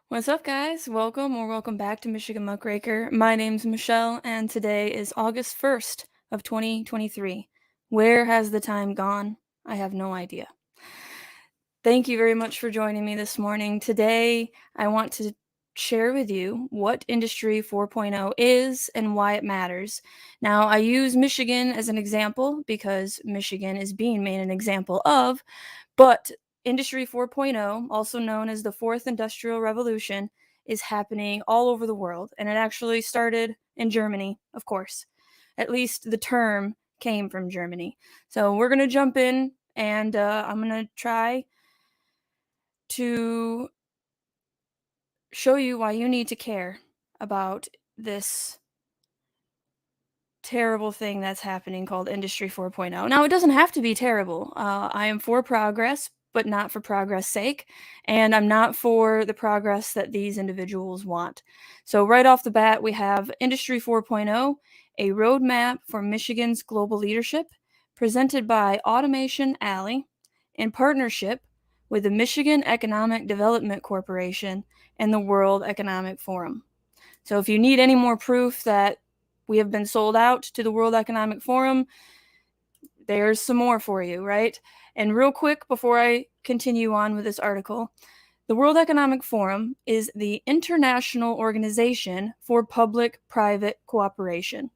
What's up, guys? Welcome back to Michigan Muckraker. My name's Michelle, and today is August 1st of 2023. Where has the time gone? I have no idea. Thank you very much for joining me this morning. Today, I want to share with you what Industry 4.0 is and why it matters. Now, I use Michigan as an example because Michigan is being made an example of, but Industry 4.0, also known as the Fourth Industrial Revolution, is happening all over the world, and it actually started in Germany, of course. At least the term came from Germany. So we're going to jump in, and I'm going to try to show you why you need to care about this terrible thing that's happening called Industry 4.0. Now, it doesn't have to be terrible. I am for progress, but not for progress' sake, and I'm not for the progress that these individuals want. So right off the bat, we have Industry 4.0, a roadmap for Michigan's global leadership, presented by Automation Alley in partnership with the Michigan Economic Development Corporation and the World Economic Forum. So if you need any more proof that we have been sold out to the World Economic Forum, there's some more for you, right? And real quick, before I continue on with this article, the World Economic Forum is the international organization for public-private cooperation.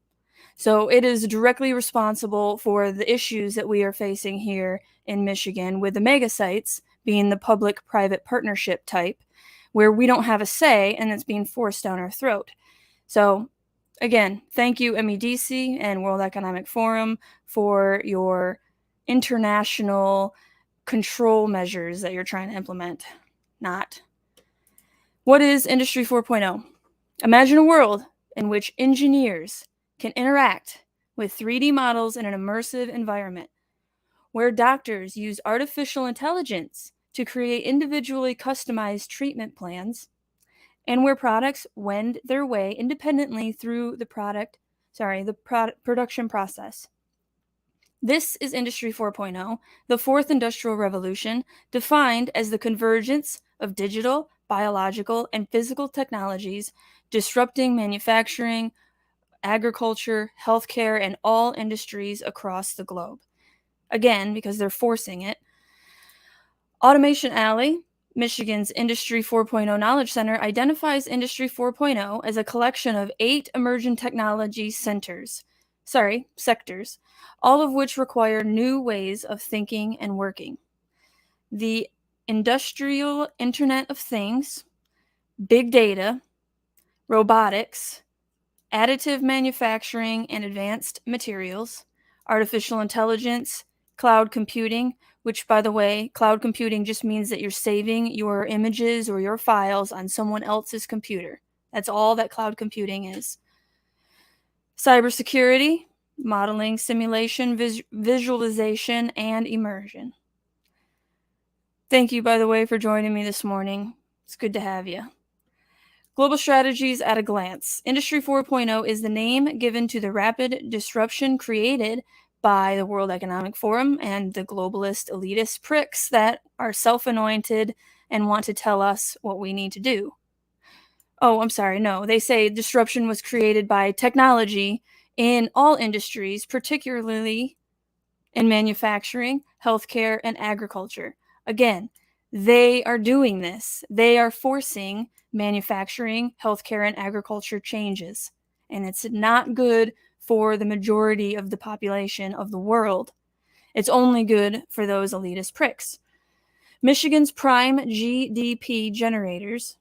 So it is directly responsible for the issues that we are facing here in Michigan, with the mega sites being the public-private partnership type, where we don't have a say and it's being forced down our throat. So again, thank you, MEDC and World Economic Forum, for your international control measures that you're trying to implement. Not. What is Industry 4.0? Imagine a world in which engineers can interact with 3D models in an immersive environment, where doctors use artificial intelligence to create individually customized treatment plans, and where products wend their way independently through the production process. This is Industry 4.0, the fourth industrial revolution, defined as the convergence of digital, biological, and physical technologies disrupting manufacturing, agriculture, healthcare, and all industries across the globe. Again, because they're forcing it. Automation Alley, Michigan's Industry 4.0 Knowledge Center, identifies Industry 4.0 as a collection of 8 emerging technology sectors, all of which require new ways of thinking and working. The Industrial Internet of Things, Big Data, Robotics, Additive Manufacturing and Advanced Materials, Artificial Intelligence, Cloud Computing, which, by the way, cloud computing just means that you're saving your images or your files on someone else's computer. That's all that cloud computing is. Cybersecurity, modeling, simulation, visualization, and immersion. Thank you, by the way, for joining me this morning. It's good to have you. Global strategies at a glance. Industry 4.0 is the name given to the rapid disruption created by the World Economic Forum and the globalist elitist pricks that are self-anointed and want to tell us what we need to do. Oh, I'm sorry, no. They say disruption was created by technology in all industries, particularly in manufacturing, healthcare, and agriculture. Again, they are doing this. They are forcing manufacturing, healthcare, and agriculture changes. And it's not good for the majority of the population of the world. It's only good for those elitist pricks. Michigan's prime GDP generators,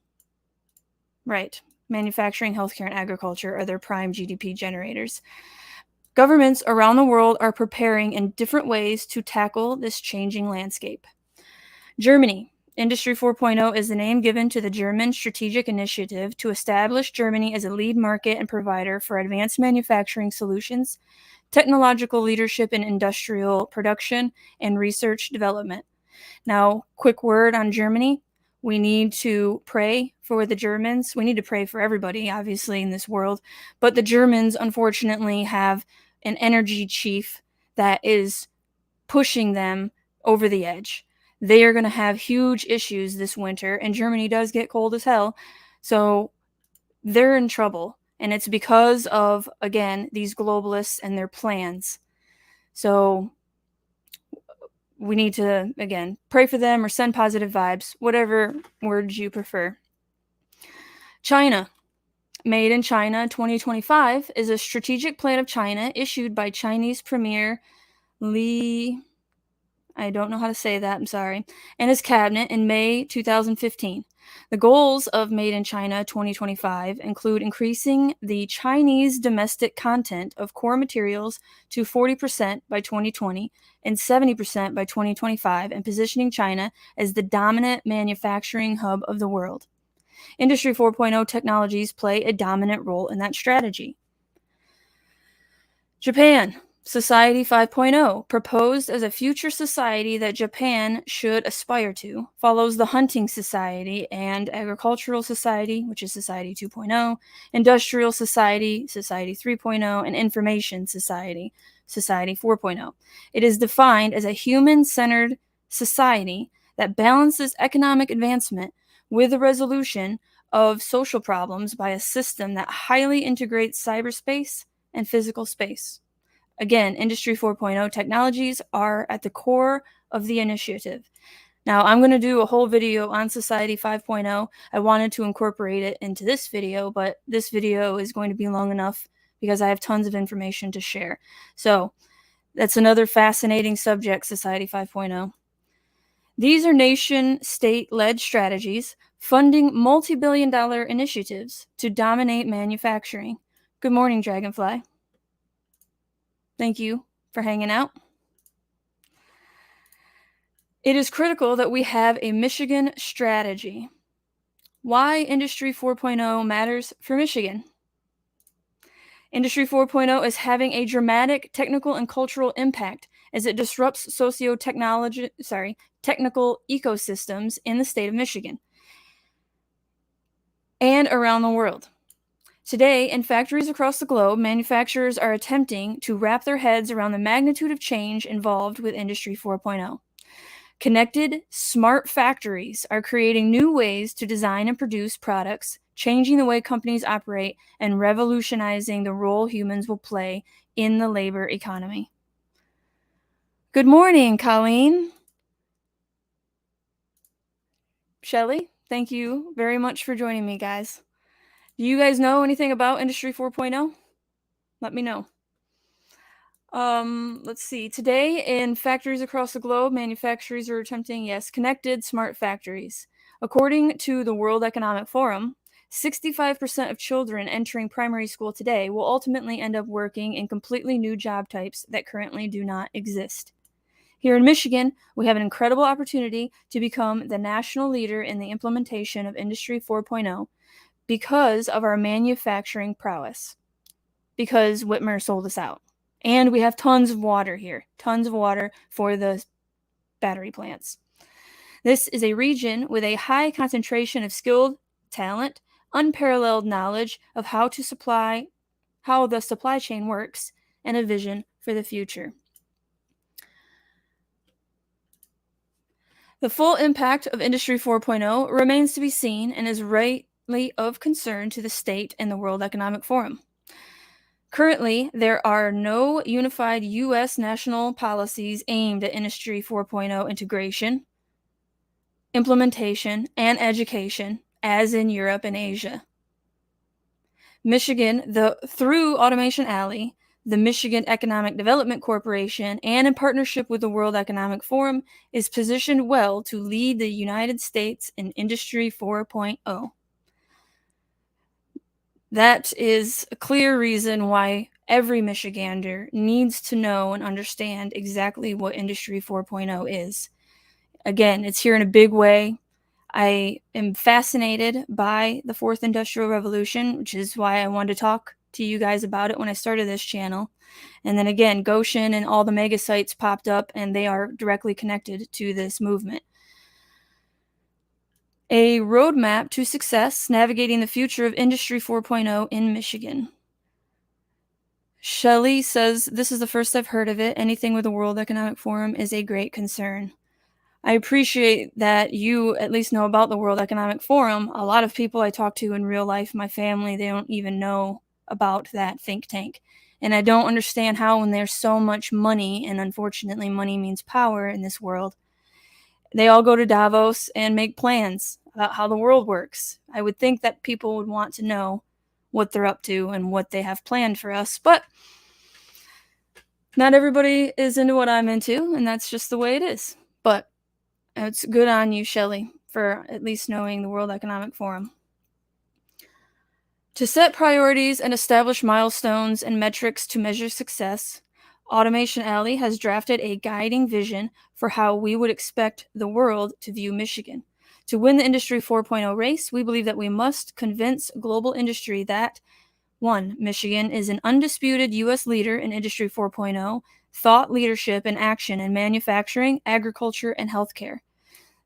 right, manufacturing, healthcare, and agriculture are their prime GDP generators. Governments around the world are preparing in different ways to tackle this changing landscape. Germany. Industry 4.0 is the name given to the German strategic initiative to establish Germany as a lead market and provider for advanced manufacturing solutions, technological leadership in industrial production, and research development. Now, quick word on Germany. We need to pray for the Germans. We need to pray for everybody, obviously, in this world. But the Germans, unfortunately, have an energy chief that is pushing them over the edge. they are going to have huge issues this winter, and Germany does get cold as hell. So they're in trouble. And it's because of, again, these globalists and their plans. So we need to, again, pray for them or send positive vibes, whatever words you prefer. China. Made in China 2025 is a strategic plan of China issued by Chinese Premier Li, I don't know how to say that, I'm sorry, and his cabinet in May 2015. The goals of Made in China 2025 include increasing the Chinese domestic content of core materials to 40% by 2020 and 70% by 2025, and positioning China as the dominant manufacturing hub of the world. Industry 4.0 technologies play a dominant role in that strategy. Japan. Society 5.0, proposed as a future society that Japan should aspire to, follows the Hunting Society and Agricultural Society, which is Society 2.0, Industrial Society, Society 3.0, and Information Society, Society 4.0. It is defined as a human-centered society that balances economic advancement with the resolution of social problems by a system that highly integrates cyberspace and physical space. Again, Industry 4.0 technologies are at the core of the initiative. Now, I'm going to do a whole video on Society 5.0. I wanted to incorporate it into this video, but this video is going to be long enough because I have tons of information to share. So, that's another fascinating subject, Society 5.0. These are nation-state-led strategies funding multi-billion-dollar initiatives to dominate manufacturing. Good morning, Dragonfly. Thank you for hanging out. It is critical that we have a Michigan strategy. Why Industry 4.0 matters for Michigan. Industry 4.0 is having a dramatic technical and cultural impact as it disrupts technical ecosystems in the state of Michigan and around the world. Today, in factories across the globe, manufacturers are attempting to wrap their heads around the magnitude of change involved with Industry 4.0. Connected, smart factories are creating new ways to design and produce products, changing the way companies operate, and revolutionizing the role humans will play in the labor economy. Good morning, Colleen. Shelley, thank you very much for joining me, guys. Do you guys know anything about Industry 4.0? Let me know. Let's see. Today, in factories across the globe, manufacturers are attempting, connected smart factories. According to the World Economic Forum, 65% of children entering primary school today will ultimately end up working in completely new job types that currently do not exist. Here in Michigan, we have an incredible opportunity to become the national leader in the implementation of Industry 4.0 because of our manufacturing prowess, because Whitmer sold us out. And we have tons of water here, tons of water for the battery plants. This is a region with a high concentration of skilled talent, unparalleled knowledge of how the supply chain works, and a vision for the future. The full impact of Industry 4.0 remains to be seen and is rightly of concern to the state and the World Economic Forum. Currently, there are no unified U.S. national policies aimed at Industry 4.0 integration, implementation, and education, as in Europe and Asia. Michigan, through Automation Alley, the Michigan Economic Development Corporation, and in partnership with the World Economic Forum, is positioned well to lead the United States in Industry 4.0. That is a clear reason why every Michigander needs to know and understand exactly what Industry 4.0 is. Again, it's here in a big way. I am fascinated by the Fourth Industrial Revolution, which is why I wanted to talk to you guys about it when I started this channel. And then again, Goshen and all the mega sites popped up, and they are directly connected to this movement. A roadmap to success, navigating the future of Industry 4.0 in Michigan. Shelley says, this is the first I've heard of it. Anything with the World Economic Forum is a great concern. I appreciate that you at least know about the World Economic Forum. A lot of people I talk to in real life, my family, they don't even know about that think tank. And I don't understand how, when there's so much money, and unfortunately money means power in this world, they all go to Davos and make plans about how the world works. I would think that people would want to know what they're up to and what they have planned for us, but not everybody is into what I'm into, and that's just the way it is. But it's good on you, Shelley, for at least knowing the World Economic Forum. To set priorities and establish milestones and metrics to measure success, Automation Alley has drafted a guiding vision for how we would expect the world to view Michigan. To win the Industry 4.0 race, we believe that we must convince global industry that 1. Michigan is an undisputed U.S. leader in Industry 4.0, thought leadership and action in manufacturing, agriculture, and healthcare.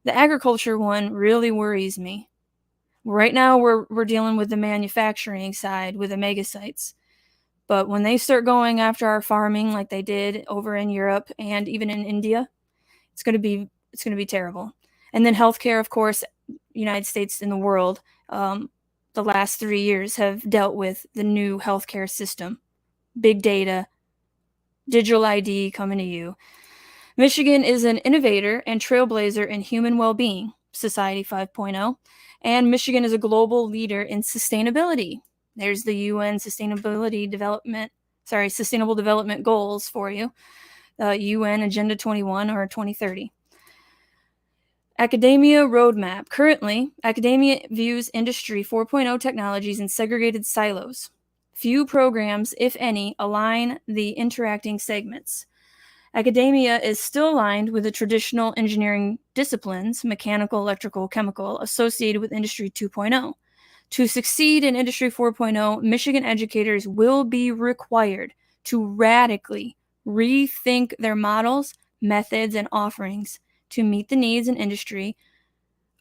The agriculture one really worries me. Right now, we're dealing with the manufacturing side with the megasites. But when they start going after our farming like they did over in Europe and even in India, it's going to be terrible. And then healthcare, of course, United States and the world, the last 3 years have dealt with the new healthcare system, big data, digital ID coming to you. Michigan is an innovator and trailblazer in human well-being, Society 5.0, and Michigan is a global leader in sustainability. There's the UN Sustainable Development Goals for you, UN Agenda 21 or 2030. Academia Roadmap. Currently, academia views Industry 4.0 technologies in segregated silos. Few programs, if any, align the interacting segments. Academia is still aligned with the traditional engineering disciplines, mechanical, electrical, chemical, associated with Industry 2.0. To succeed in Industry 4.0, Michigan educators will be required to radically rethink their models, methods, and offerings to meet the needs in industry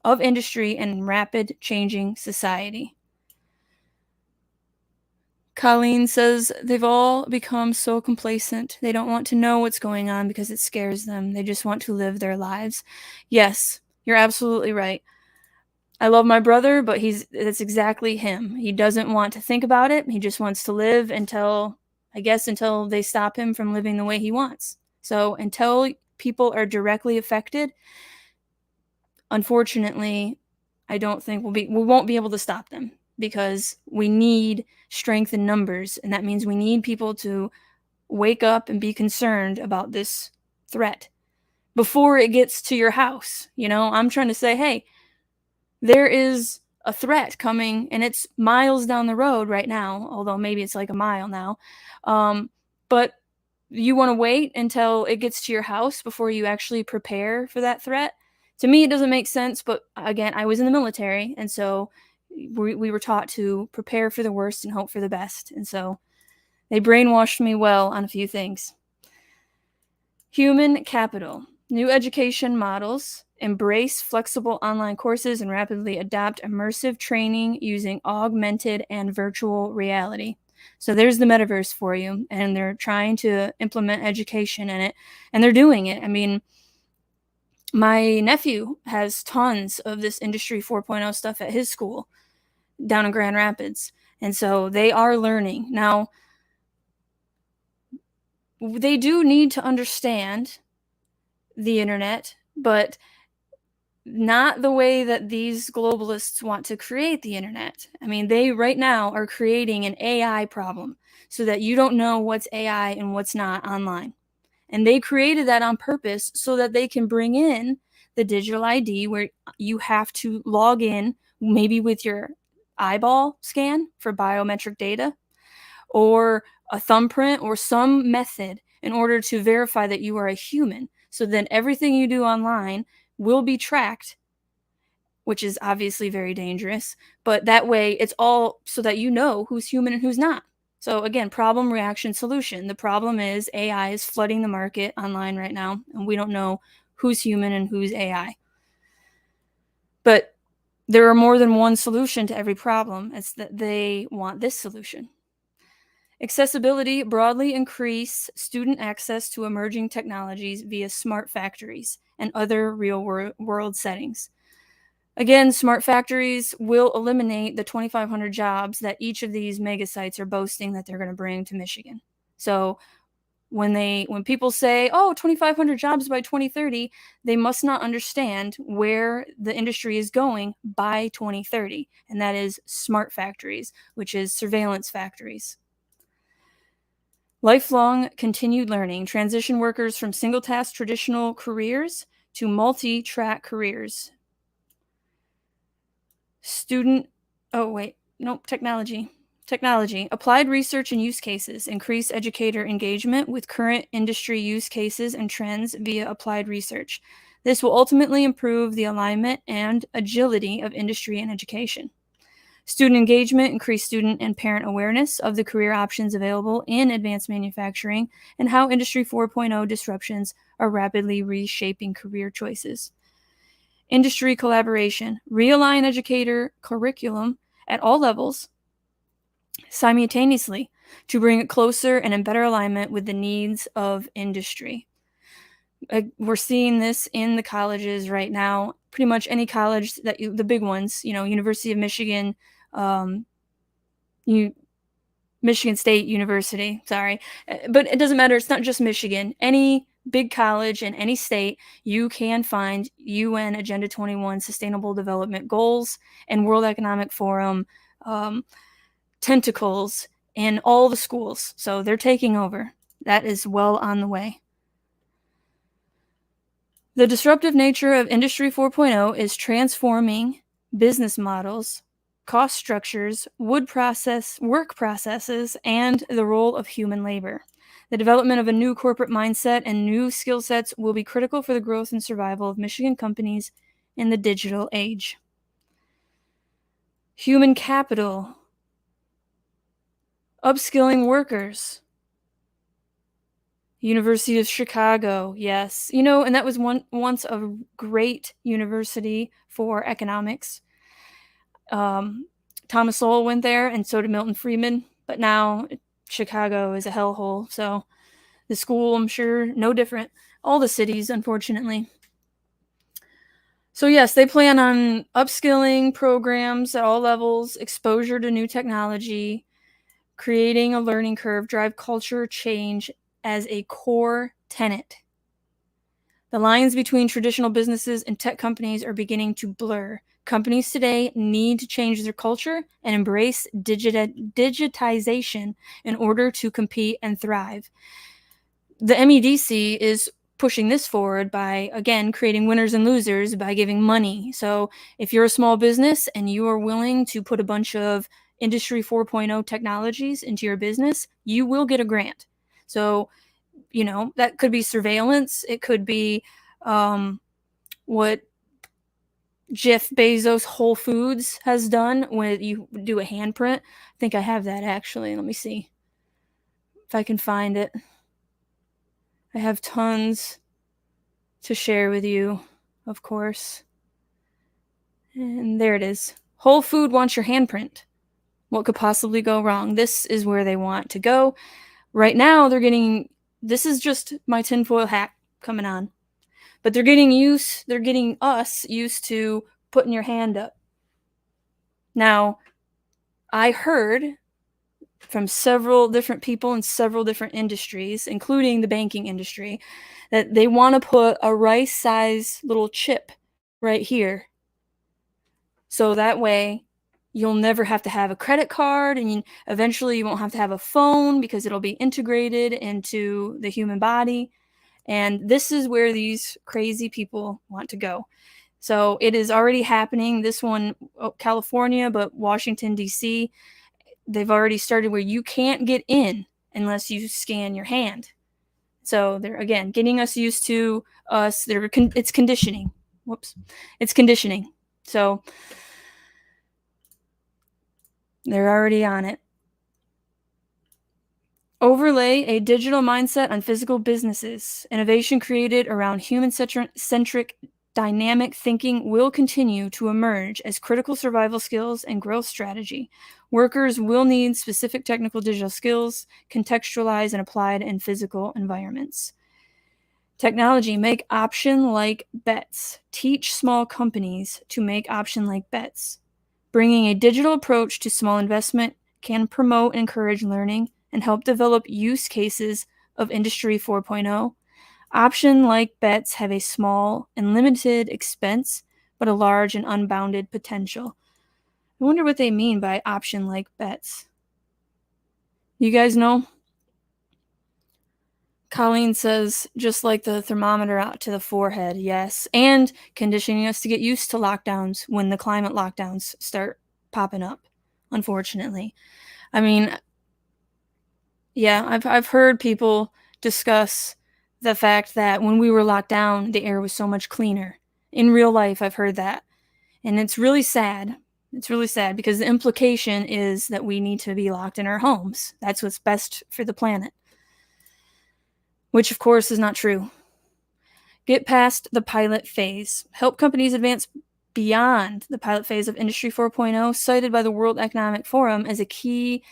and rapid changing society. Colleen says they've all become so complacent. They don't want to know what's going on because it scares them. They just want to live their lives. Yes, you're absolutely right. I love my brother, but that's exactly him. He doesn't want to think about it. He just wants to live until they stop him from living the way he wants. So until people are directly affected, unfortunately, I don't think we won't be able to stop them, because we need strength in numbers, and that means we need people to wake up and be concerned about this threat before it gets to your house. I'm trying to say, hey, there is a threat coming, and it's miles down the road right now, although maybe it's like a mile now. But you want to wait until it gets to your house before you actually prepare for that threat? To me, it doesn't make sense, but again, I was in the military, and so we were taught to prepare for the worst and hope for the best. And so they brainwashed me well on a few things. Human capital. New education models embrace flexible online courses and rapidly adopt immersive training using augmented and virtual reality. So there's the metaverse for you, and they're trying to implement education in it, and they're doing it. I mean, my nephew has tons of this Industry 4.0 stuff at his school down in Grand Rapids, and so they are learning. Now, they do need to understand the internet, but not the way that these globalists want to create the internet. I mean, they right now are creating an AI problem so that you don't know what's AI and what's not online. And they created that on purpose so that they can bring in the digital ID, where you have to log in maybe with your eyeball scan for biometric data, or a thumbprint, or some method in order to verify that you are a human. So then everything you do online will be tracked, which is obviously very dangerous. But that way, it's all so that you know who's human and who's not. So again, problem, reaction, solution. The problem is AI is flooding the market online right now, and we don't know who's human and who's AI. But there are more than one solution to every problem. It's that they want this solution. Accessibility, broadly increase student access to emerging technologies via smart factories and other real-world settings. Again, smart factories will eliminate the 2,500 jobs that each of these mega sites are boasting that they're going to bring to Michigan. So when people say, oh, 2,500 jobs by 2030, they must not understand where the industry is going by 2030, and that is smart factories, which is surveillance factories. Lifelong continued learning, transition workers from single-task traditional careers to multi-track careers. Technology. Applied research and use cases. Increase educator engagement with current industry use cases and trends via applied research. This will ultimately improve the alignment and agility of industry and education. Student engagement. Increase student and parent awareness of the career options available in advanced manufacturing and how Industry 4.0 disruptions are rapidly reshaping career choices. Industry collaboration. Realign educator curriculum at all levels simultaneously to bring it closer and in better alignment with the needs of industry. We're seeing this in the colleges right now. Pretty much any college the big ones, University of Michigan, Michigan State University, sorry. But it doesn't matter. It's not just Michigan. Any big college in any state, you can find UN Agenda 21 Sustainable Development Goals and World Economic Forum tentacles in all the schools. So they're taking over. That is well on the way. The disruptive nature of Industry 4.0 is transforming business models, cost structures, work processes, and the role of human labor. The development of a new corporate mindset and new skill sets will be critical for the growth and survival of Michigan companies in the digital age. Human capital. Upskilling workers. University of Chicago, yes. And that was once a great university for economics. Thomas Sowell went there, and so did Milton Friedman. But now Chicago is a hellhole. So the school, I'm sure, no different. All the cities, unfortunately. So yes, they plan on upskilling programs at all levels, exposure to new technology, creating a learning curve, drive culture change as a core tenet. The lines between traditional businesses and tech companies are beginning to blur. Companies today need to change their culture and embrace digitization in order to compete and thrive. The MEDC is pushing this forward by, again, creating winners and losers by giving money. So if you're a small business and you are willing to put a bunch of Industry 4.0 technologies into your business, you will get a grant. So, that could be surveillance. It could be what Jeff Bezos Whole Foods has done when you do a handprint. I think I have that actually. Let me see if I can find it. I have tons to share with you, of course. And there it is. Whole Food wants your handprint. What could possibly go wrong? This is where they want to go. Right now, this is just my tinfoil hat coming on. But they're getting us used to putting your hand up. Now, I heard from several different people in several different industries, including the banking industry, that they want to put a rice-sized little chip right here. So that way, you'll never have to have a credit card, and eventually you won't have to have a phone because it'll be integrated into the human body. And this is where these crazy people want to go. So it is already happening. This one, California, but Washington, D.C., they've already started where you can't get in unless you scan your hand. So they're, again, getting us used to us. It's conditioning. It's conditioning. So they're already on it. Overlay a digital mindset on physical businesses. Innovation created around human-centric dynamic thinking will continue to emerge as critical survival skills and growth strategy. Workers will need specific technical digital skills, contextualized and applied in physical environments. Technology, make option-like bets. Teach small companies to make option-like bets. Bringing a digital approach to small investment can promote and encourage learning and help develop use cases of Industry 4.0. Option-like bets have a small and limited expense, but a large and unbounded potential. I wonder what they mean by option-like bets. You guys know? Colleen says, just like the thermometer out to the forehead, yes, and conditioning us to get used to lockdowns when the climate lockdowns start popping up, unfortunately. I mean, yeah, I've heard people discuss the fact that when we were locked down, the air was so much cleaner. In real life, I've heard that. And it's really sad. It's really sad because the implication is that we need to be locked in our homes. That's what's best for the planet. Which, of course, is not true. Get past the pilot phase. Help companies advance beyond the pilot phase of Industry 4.0, cited by the World Economic Forum as a key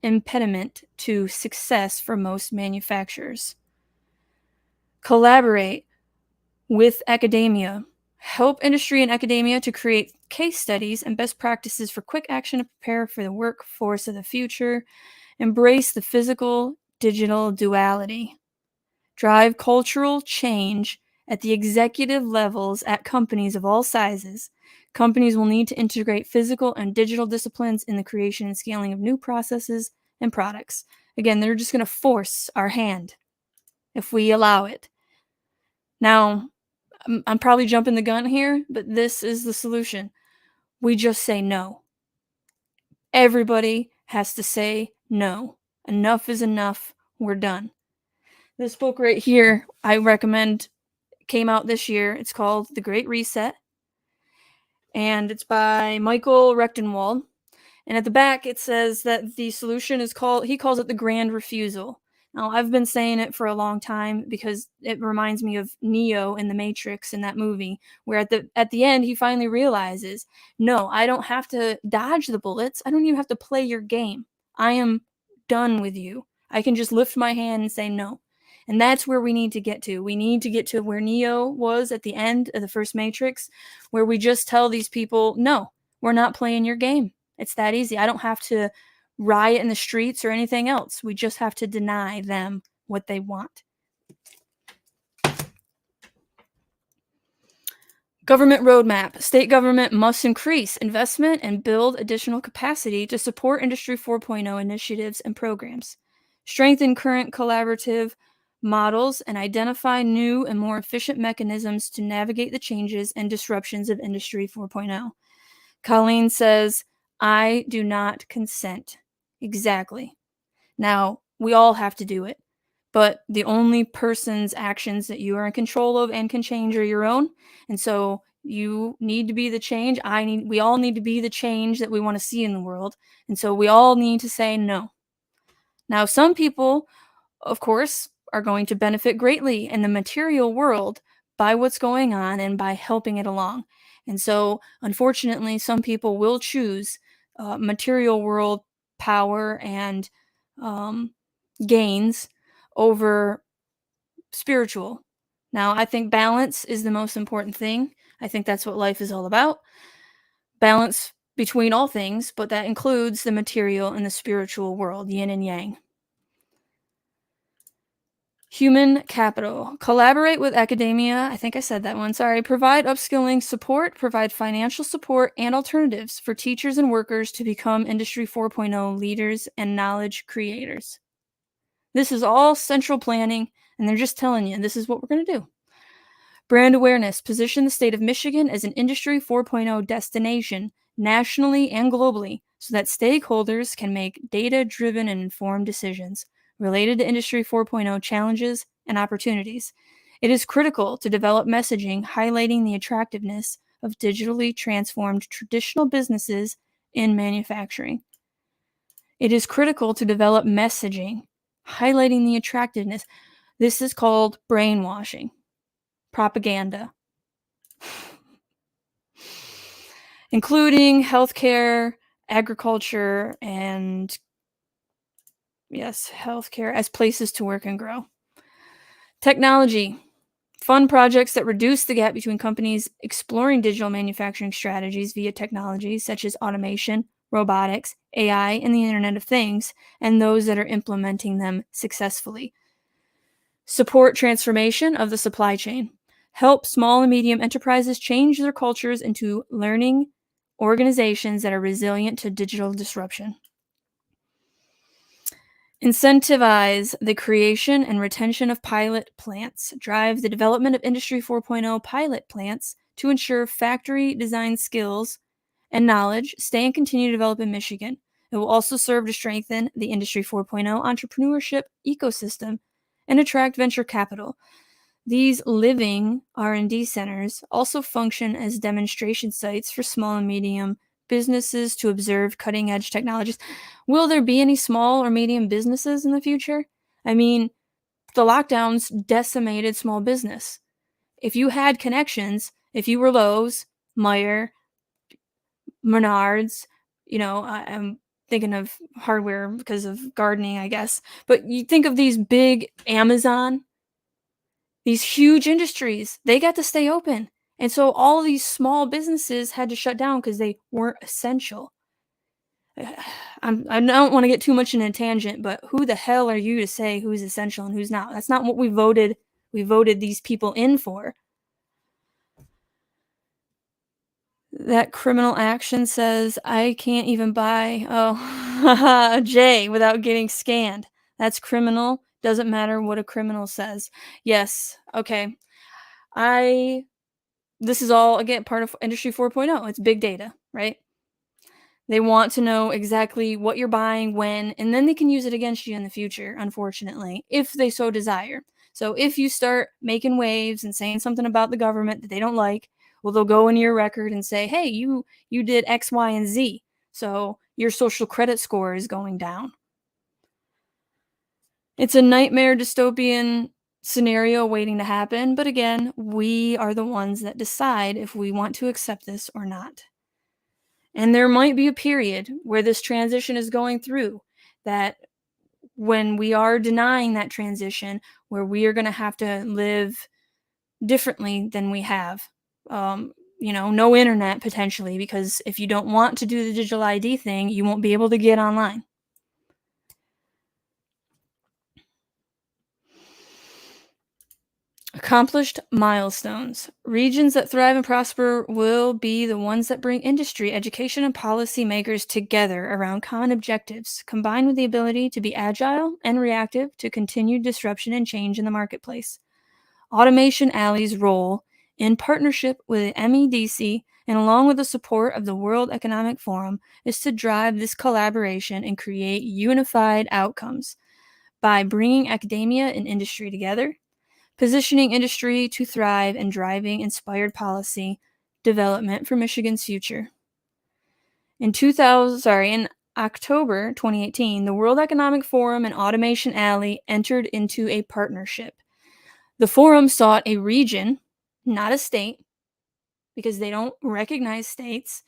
impediment to success for most manufacturers. Collaborate with academia. Help industry and academia to create case studies and best practices for quick action to prepare for the workforce of the future. Embrace the physical-digital duality. Drive cultural change at the executive levels at companies of all sizes. Companies will need to integrate physical and digital disciplines in the creation and scaling of new processes and products. Again, they're just going to force our hand if we allow it. Now, I'm probably jumping the gun here, but this is the solution. We just say no. Everybody has to say no. Enough is enough. We're done. This book right here, I recommend, came out this year. It's called The Great Reset, and it's by Michael Rectenwald. And at the back, it says that the solution is he calls it the grand refusal. Now, I've been saying it for a long time because it reminds me of Neo in The Matrix in that movie, where at the end, he finally realizes, no, I don't have to dodge the bullets. I don't even have to play your game. I am done with you. I can just lift my hand and say no. And that's where we need to get to. We need to get to where Neo was at the end of the first Matrix, where we just tell these people, no, we're not playing your game. It's that easy. I don't have to riot in the streets or anything else. We just have to deny them what they want. Government roadmap. State government must increase investment and build additional capacity to support Industry 4.0 initiatives and programs. Strengthen current collaborative models and identify new and more efficient mechanisms to navigate the changes and disruptions of Industry 4.0. Colleen says, I do not consent. Exactly. Now, we all have to do it, but the only person's actions that you are in control of and can change are your own. And so you need to be the change. We all need to be the change that we want to see in the world. And so we all need to say no. Now, some people, of course, are going to benefit greatly in the material world by what's going on and by helping it along. And so, unfortunately, some people will choose material world power and gains over spiritual. Now, I think balance is the most important thing. I think that's what life is all about. Balance between all things, but that includes the material and the spiritual world, yin and yang. Human capital. Collaborate with academia. I think I said that one. Sorry. Provide upskilling support. Provide financial support and alternatives for teachers and workers to become Industry 4.0 leaders and knowledge creators. This is all central planning, and they're just telling you this is what we're going to do. Brand awareness. Position the state of Michigan as an Industry 4.0 destination nationally and globally so that stakeholders can make data-driven and informed decisions related to Industry 4.0 challenges and opportunities. It is critical to develop messaging highlighting the attractiveness of digitally transformed traditional businesses in manufacturing. It is critical to develop messaging highlighting the attractiveness. This is called brainwashing, propaganda. including healthcare, agriculture, and yes, healthcare as places to work and grow. Technology. Fund projects that reduce the gap between companies exploring digital manufacturing strategies via technologies such as automation, robotics, AI, and the Internet of Things, and those that are implementing them successfully. Support transformation of the supply chain. Help small and medium enterprises change their cultures into learning organizations that are resilient to digital disruption. Incentivize the creation and retention of pilot plants. Drive the development of Industry 4.0 pilot plants to ensure factory design skills and knowledge stay and continue to develop in Michigan. It will also serve to strengthen the Industry 4.0 entrepreneurship ecosystem and attract venture capital. These living R&D centers also function as demonstration sites for small and medium businesses to observe cutting-edge technologies. Will there be any small or medium businesses in the future? I mean, the lockdowns decimated small business. If you had connections, if you were Lowe's, Meijer, Menards, I'm thinking of hardware because of gardening, I guess. But you think of these big Amazon, these huge industries, they got to stay open. And so all these small businesses had to shut down because they weren't essential. I don't want to get too much in a tangent, but who the hell are you to say who's essential and who's not? That's not what we voted these people in for. That criminal action says I can't even buy a J without getting scanned. That's criminal. Doesn't matter what a criminal says. Yes. Okay. This is all, again, part of Industry 4.0. It's big data, right? They want to know exactly what you're buying, when, and then they can use it against you in the future, unfortunately, if they so desire. So if you start making waves and saying something about the government that they don't like, well, they'll go into your record and say, hey, you did X, Y, and Z, so your social credit score is going down. It's a nightmare dystopian scenario waiting to happen, but again, we are the ones that decide if we want to accept this or not. And there might be a period where this transition is going through, that when we are denying that transition, where we are going to have to live differently than we have. No internet potentially, because if you don't want to do the digital ID thing, you won't be able to get online. Accomplished milestones. Regions that thrive and prosper will be the ones that bring industry, education, and policy makers together around common objectives, combined with the ability to be agile and reactive to continued disruption and change in the marketplace. Automation Alley's role, in partnership with MEDC and along with the support of the World Economic Forum, is to drive this collaboration and create unified outcomes by bringing academia and industry together, positioning industry to thrive, and driving inspired policy development for Michigan's future. In October 2018, the World Economic Forum and Automation Alley entered into a partnership. The forum sought a region, not a state, because they don't recognize states.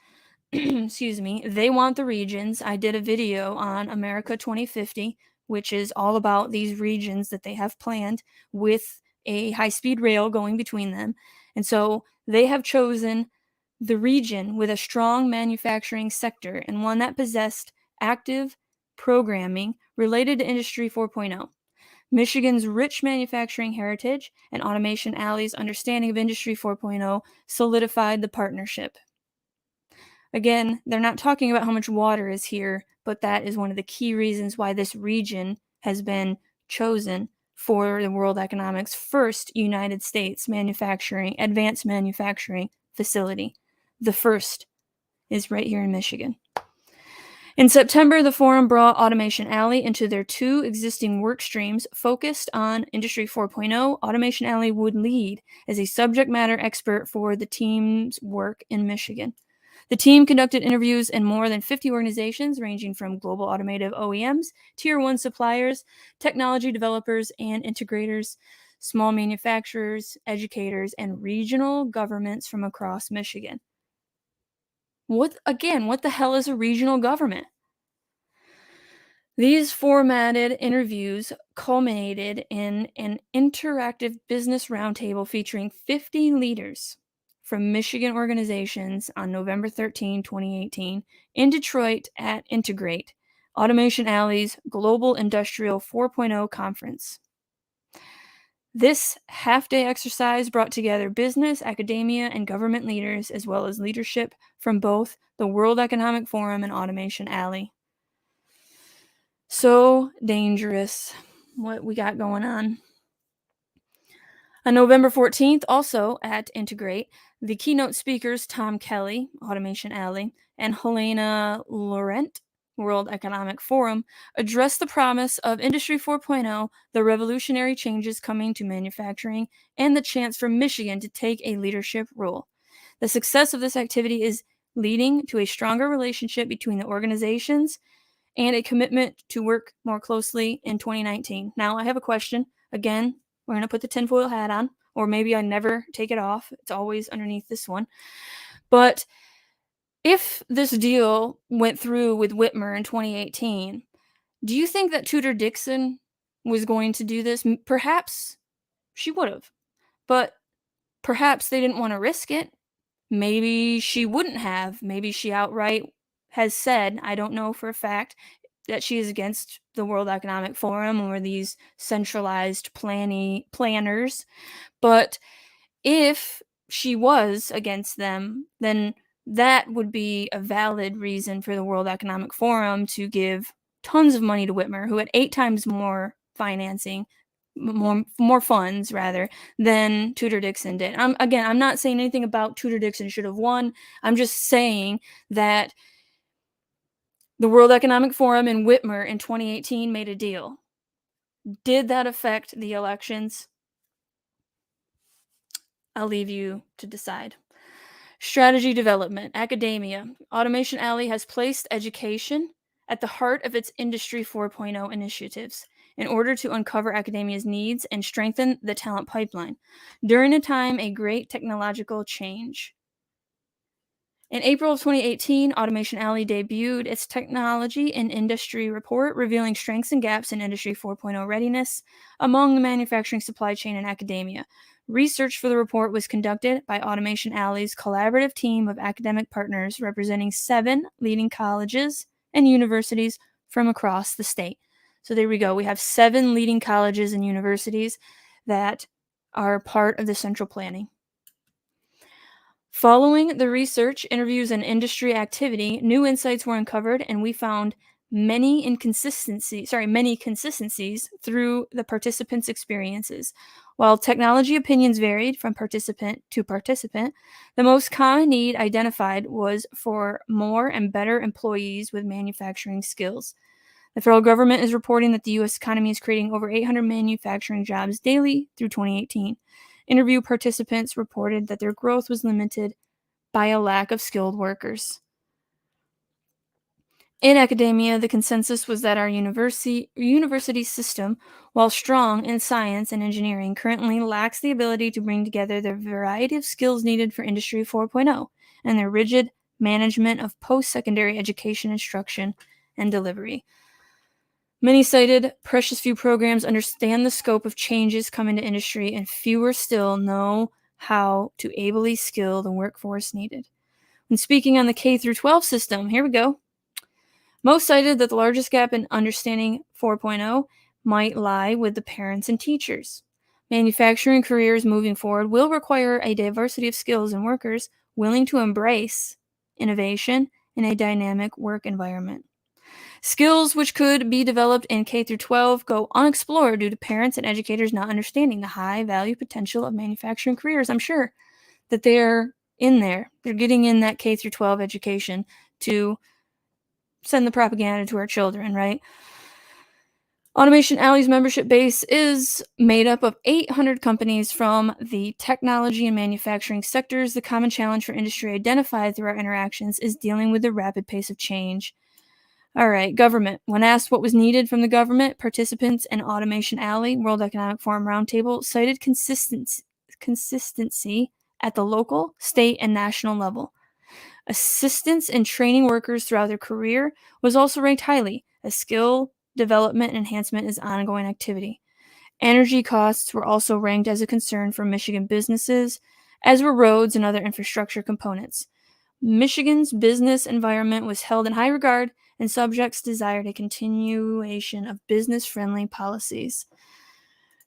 Excuse me. They want the regions. I did a video on America 2050, which is all about these regions that they have planned with a high-speed rail going between them. And so they have chosen the region with a strong manufacturing sector and one that possessed active programming related to Industry 4.0. Michigan's rich manufacturing heritage and Automation Alley's understanding of Industry 4.0 solidified the partnership. Again, they're not talking about how much water is here, but that is one of the key reasons why this region has been chosen for the World Economic's first United States advanced manufacturing facility. The first is right here in Michigan. In September, the forum brought Automation Alley into their two existing work streams focused on Industry 4.0. Automation Alley would lead as a subject matter expert for the team's work in Michigan. The team conducted interviews in more than 50 organizations ranging from global automotive OEMs, Tier 1 suppliers, technology developers, and integrators, small manufacturers, educators, and regional governments from across Michigan. What the hell is a regional government? These formatted interviews culminated in an interactive business roundtable featuring 50 leaders from Michigan organizations on November 13, 2018, in Detroit at Integrate, Automation Alley's Global Industrial 4.0 conference. This half-day exercise brought together business, academia, and government leaders, as well as leadership from both the World Economic Forum and Automation Alley. So dangerous what we got going on. On November 14th, also at Integrate, the keynote speakers Tom Kelly, Automation Alley, and Helena Laurent, World Economic Forum, addressed the promise of Industry 4.0, the revolutionary changes coming to manufacturing, and the chance for Michigan to take a leadership role. The success of this activity is leading to a stronger relationship between the organizations and a commitment to work more closely in 2019. Now, I have a question. Again, we're going to put the tinfoil hat on, or maybe I never take it off. It's always underneath this one. But if this deal went through with Whitmer in 2018, do you think that Tudor Dixon was going to do this? Perhaps she would have, but perhaps they didn't want to risk it. Maybe she wouldn't have. Maybe she outright has said, I don't know for a fact, that she is against the World Economic Forum or these centralized planners. But if she was against them, then that would be a valid reason for the World Economic Forum to give tons of money to Whitmer, who had 8 times more financing, more funds rather, than Tudor Dixon did. I'm not saying anything about Tudor Dixon should have won. I'm just saying that the World Economic Forum and Whitmer in 2018 made a deal. Did that affect the elections? I'll leave you to decide. Strategy development, academia. Automation Alley has placed education at the heart of its Industry 4.0 initiatives in order to uncover academia's needs and strengthen the talent pipeline during a time of great technological change. In April of 2018, Automation Alley debuted its Technology and Industry Report, revealing strengths and gaps in Industry 4.0 readiness among the manufacturing supply chain and academia. Research for the report was conducted by Automation Alley's collaborative team of academic partners representing 7 leading colleges and universities from across the state. So there we go. We have 7 leading colleges and universities that are part of the central planning. Following the research, interviews, and industry activity, new insights were uncovered, and we found many consistencies through the participants' experiences. While technology opinions varied from participant to participant, the most common need identified was for more and better employees with manufacturing skills. The federal government is reporting that the U.S. economy is creating over 800 manufacturing jobs daily through 2018. Interview participants reported that their growth was limited by a lack of skilled workers. In academia, the consensus was that our university system, while strong in science and engineering, currently lacks the ability to bring together the variety of skills needed for Industry 4.0 and the rigid management of post-secondary education instruction and delivery. Many cited precious few programs understand the scope of changes coming to industry, and fewer still know how to ably skill the workforce needed. When speaking on the K-12 system, here we go. Most cited that the largest gap in understanding 4.0 might lie with the parents and teachers. Manufacturing careers moving forward will require a diversity of skills and workers willing to embrace innovation in a dynamic work environment. Skills which could be developed in K-12 go unexplored due to parents and educators not understanding the high value potential of manufacturing careers. I'm sure that they're in there. They're getting in that K-12 education to send the propaganda to our children, right? Automation Alley's membership base is made up of 800 companies from the technology and manufacturing sectors. The common challenge for industry identified through our interactions is dealing with the rapid pace of change. All right, government. When asked what was needed from the government, participants in Automation Alley, World Economic Forum Roundtable, cited consistency at the local, state, and national level. Assistance in training workers throughout their career was also ranked highly, as skill development and enhancement is ongoing activity. Energy costs were also ranked as a concern for Michigan businesses, as were roads and other infrastructure components. Michigan's business environment was held in high regard, and subjects desired a continuation of business-friendly policies.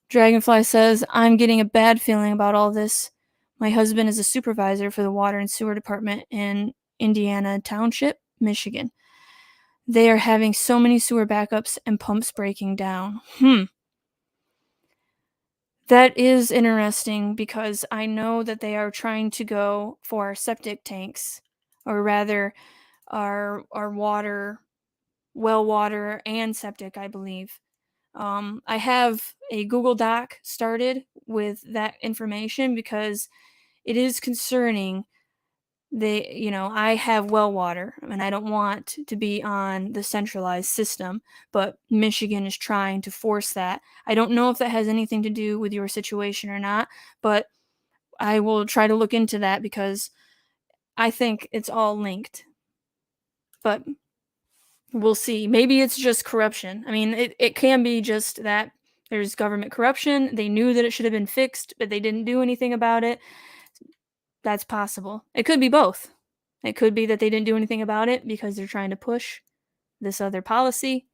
Dragonfly says, I'm getting a bad feeling about all this. My husband is a supervisor for the Water and Sewer Department in Indiana Township, Michigan. They are having so many sewer backups and pumps breaking down. That is interesting because I know that they are trying to go for our septic tanks, or rather our water, well water and septic, I believe. I have a Google Doc started with that information because it is concerning. I have well water and I don't want to be on the centralized system, but Michigan is trying to force that. I don't know if that has anything to do with your situation or not, but I will try to look into that because I think it's all linked. But we'll see. Maybe it's just corruption. I mean, it can be just that there's government corruption. They knew that it should have been fixed, but they didn't do anything about it. That's possible. It could be both. It could be that they didn't do anything about it because they're trying to push this other policy.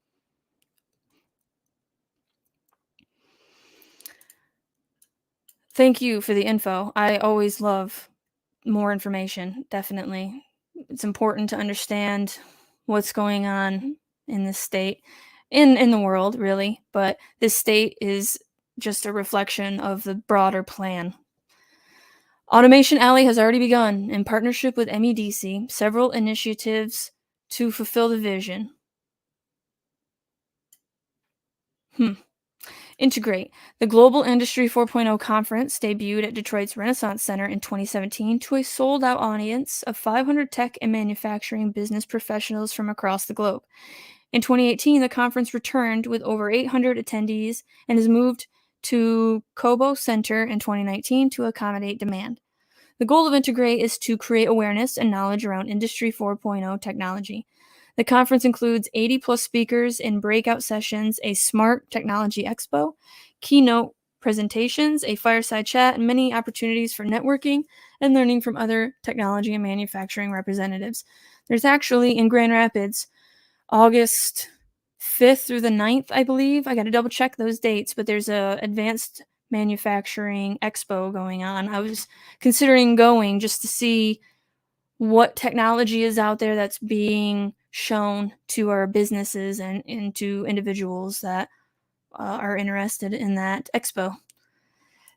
Thank you for the info. I always love more information, definitely. It's important to understand what's going on in this state, in the world, really, but this state is just a reflection of the broader plan. Automation Alley has already begun, in partnership with MEDC, several initiatives to fulfill the vision. Integrate. The Global Industry 4.0 conference debuted at Detroit's Renaissance Center in 2017 to a sold-out audience of 500 tech and manufacturing business professionals from across the globe. In 2018, the conference returned with over 800 attendees and has moved to Cobo Center in 2019 to accommodate demand. The goal of Integrate is to create awareness and knowledge around Industry 4.0 technology. The conference includes 80-plus speakers in breakout sessions, a smart technology expo, keynote presentations, a fireside chat, and many opportunities for networking and learning from other technology and manufacturing representatives. There's actually, in Grand Rapids, August 5th through the 9th, I believe. I got to double check those dates, but there's a advanced manufacturing expo going on. I was considering going just to see what technology is out there that's being shown to our businesses and to individuals that are interested in that expo.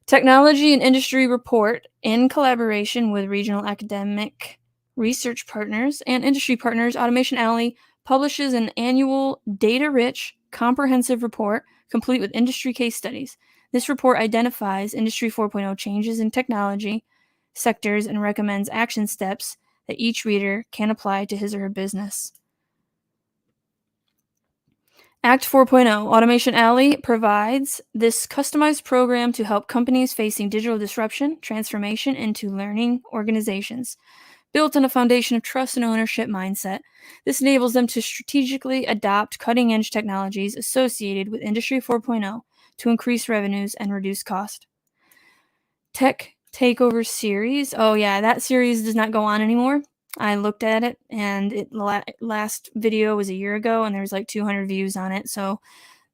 Technology and Industry Report, in collaboration with regional academic research partners and industry partners, Automation Alley publishes an annual data-rich, comprehensive report complete with industry case studies. This report identifies Industry 4.0 changes in technology sectors and recommends action steps that each reader can apply to his or her business. Act 4.0, Automation Alley provides this customized program to help companies facing digital disruption, transformation into learning organizations. Built on a foundation of trust and ownership mindset, this enables them to strategically adopt cutting-edge technologies associated with Industry 4.0 to increase revenues and reduce cost. Tech Takeover Series. Oh yeah, that series does not go on anymore. I looked at it, and last video was a year ago, and there's like 200 views on it, so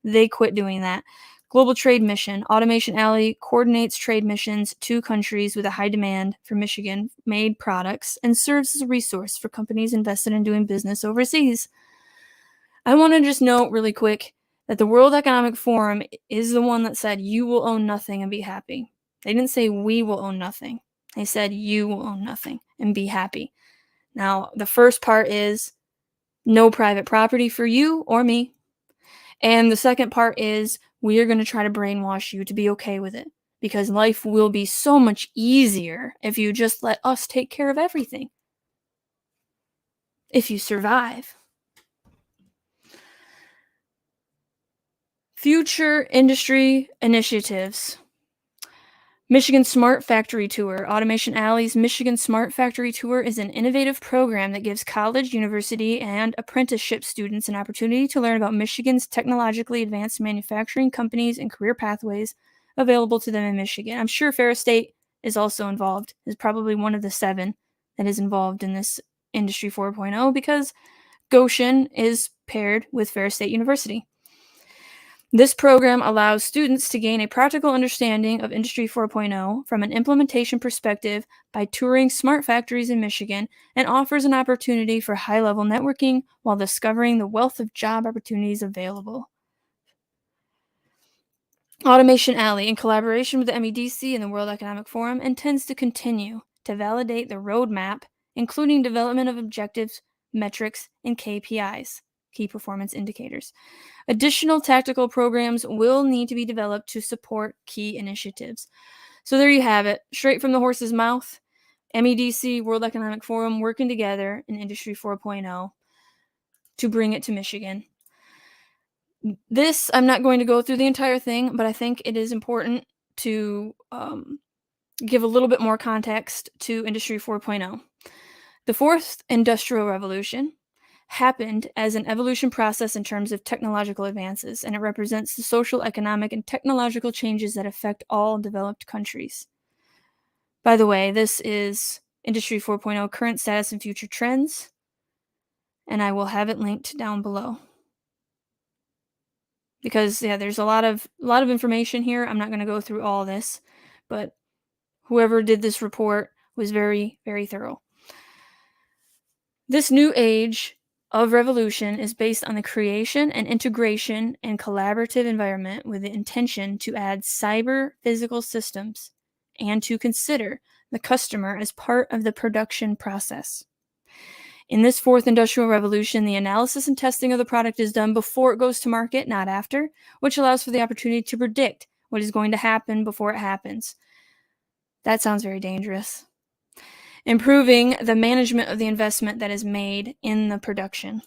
they quit doing that. Global Trade Mission. Automation Alley coordinates trade missions to countries with a high demand for Michigan-made products and serves as a resource for companies invested in doing business overseas. I want to just note really quick that the World Economic Forum is the one that said you will own nothing and be happy. They didn't say we will own nothing. They said you will own nothing and be happy. Now, the first part is no private property for you or me. And the second part is we are going to try to brainwash you to be okay with it, because life will be so much easier if you just let us take care of everything. If you survive. Future industry initiatives. Michigan Smart Factory Tour. Automation Alley's Michigan Smart Factory Tour is an innovative program that gives college, university, and apprenticeship students an opportunity to learn about Michigan's technologically advanced manufacturing companies and career pathways available to them in Michigan. I'm sure Ferris State is also involved, is probably one of the 7 that is involved in this Industry 4.0 because Goshen is paired with Ferris State University. This program allows students to gain a practical understanding of Industry 4.0 from an implementation perspective by touring smart factories in Michigan and offers an opportunity for high-level networking while discovering the wealth of job opportunities available. Automation Alley, in collaboration with the MEDC and the World Economic Forum, intends to continue to validate the roadmap, including development of objectives, metrics, and KPIs, key performance indicators. Additional tactical programs will need to be developed to support key initiatives. So there you have it, straight from the horse's mouth. MEDC, World Economic Forum, working together in Industry 4.0 to bring it to Michigan. This, I'm not going to go through the entire thing, but I think it is important to give a little bit more context to Industry 4.0. The fourth industrial revolution happened as an evolution process in terms of technological advances, and it represents the social, economic, and technological changes that affect all developed countries. By the way, this is Industry 4.0 current status and future trends, and I will have it linked down below. Because there's a lot of information here. I'm not going to go through all this, but whoever did this report was very, very thorough. This new age of revolution is based on the creation and integration and collaborative environment with the intention to add cyber physical systems and to consider the customer as part of the production process. In this fourth industrial revolution, the analysis and testing of the product is done before it goes to market, not after, which allows for the opportunity to predict what is going to happen before it happens. That sounds very dangerous. Improving the management of the investment that is made in the production.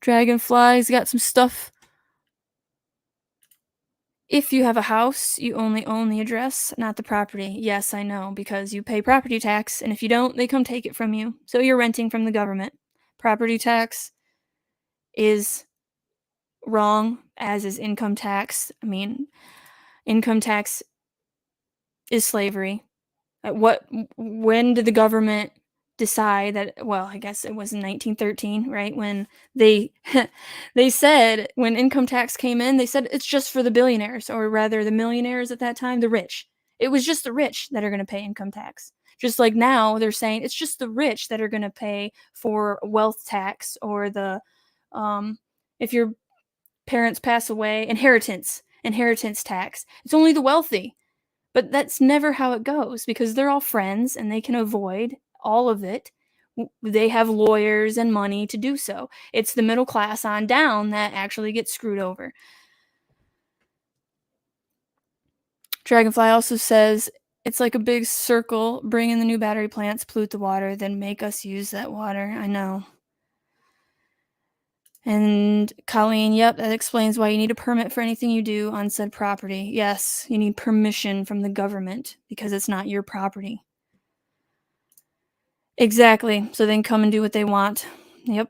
Dragonfly's got some stuff. If you have a house, you only own the address, not the property. Yes, I know, because you pay property tax, and if you don't, they come take it from you. So you're renting from the government. Property tax is wrong, as is income tax. I mean, income tax is slavery. When did the government decide that? Well, I guess it was in 1913, right? When they said, when income tax came in, they said it's just for the billionaires, or rather the millionaires at that time, the rich. It was just the rich that are going to pay income tax. Just like now, they're saying it's just the rich that are going to pay for wealth tax, or the if your parents pass away, inheritance tax. It's only the wealthy. But that's never how it goes, because they're all friends and they can avoid all of it. They have lawyers and money to do so. It's the middle class on down that actually gets screwed over. Dragonfly also says, it's like a big circle, bring in the new battery plants, pollute the water, then make us use that water. I know. And Colleen, yep, that explains why you need a permit for anything you do on said property. Yes, you need permission from the government because it's not your property. Exactly. So they can come and do what they want. Yep.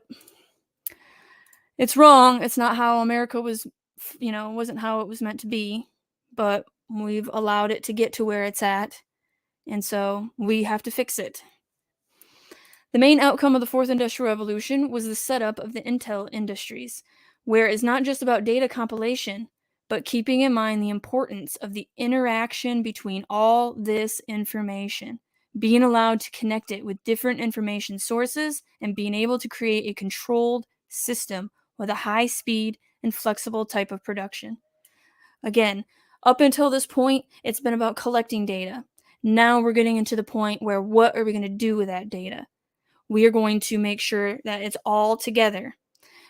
It's wrong. It's not how America was, wasn't how it was meant to be. But we've allowed it to get to where it's at. And so we have to fix it. The main outcome of the fourth industrial revolution was the setup of the Intel industries, where it's not just about data compilation, but keeping in mind the importance of the interaction between all this information, being allowed to connect it with different information sources, and being able to create a controlled system with a high speed and flexible type of production. Again, up until this point, it's been about collecting data. Now we're getting into the point where what are we going to do with that data? We are going to make sure that it's all together.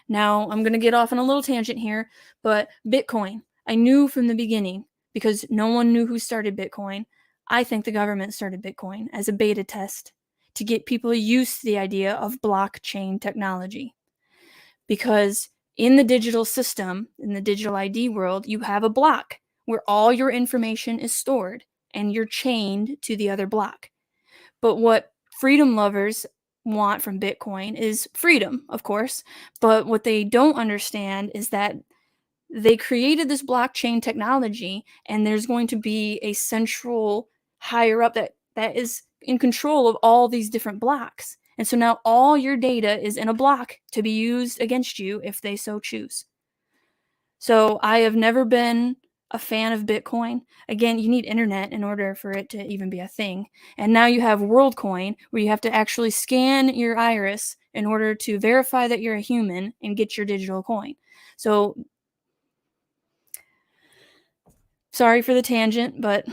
Now, I'm going to get off on a little tangent here, but Bitcoin, I knew from the beginning, because no one knew who started Bitcoin. I think the government started Bitcoin as a beta test to get people used to the idea of blockchain technology. Because In the digital system, in the digital ID world, you have a block where all your information is stored and you're chained to the other block. But what freedom lovers want from Bitcoin is freedom, of course. But what they don't understand is that they created this blockchain technology, and there's going to be a central higher up that is in control of all these different blocks. And so now all your data is in a block to be used against you if they so choose. So I have never been a fan of Bitcoin. Again, you need internet in order for it to even be a thing. And now you have WorldCoin, where you have to actually scan your iris in order to verify that you're a human and get your digital coin. So sorry for the tangent, but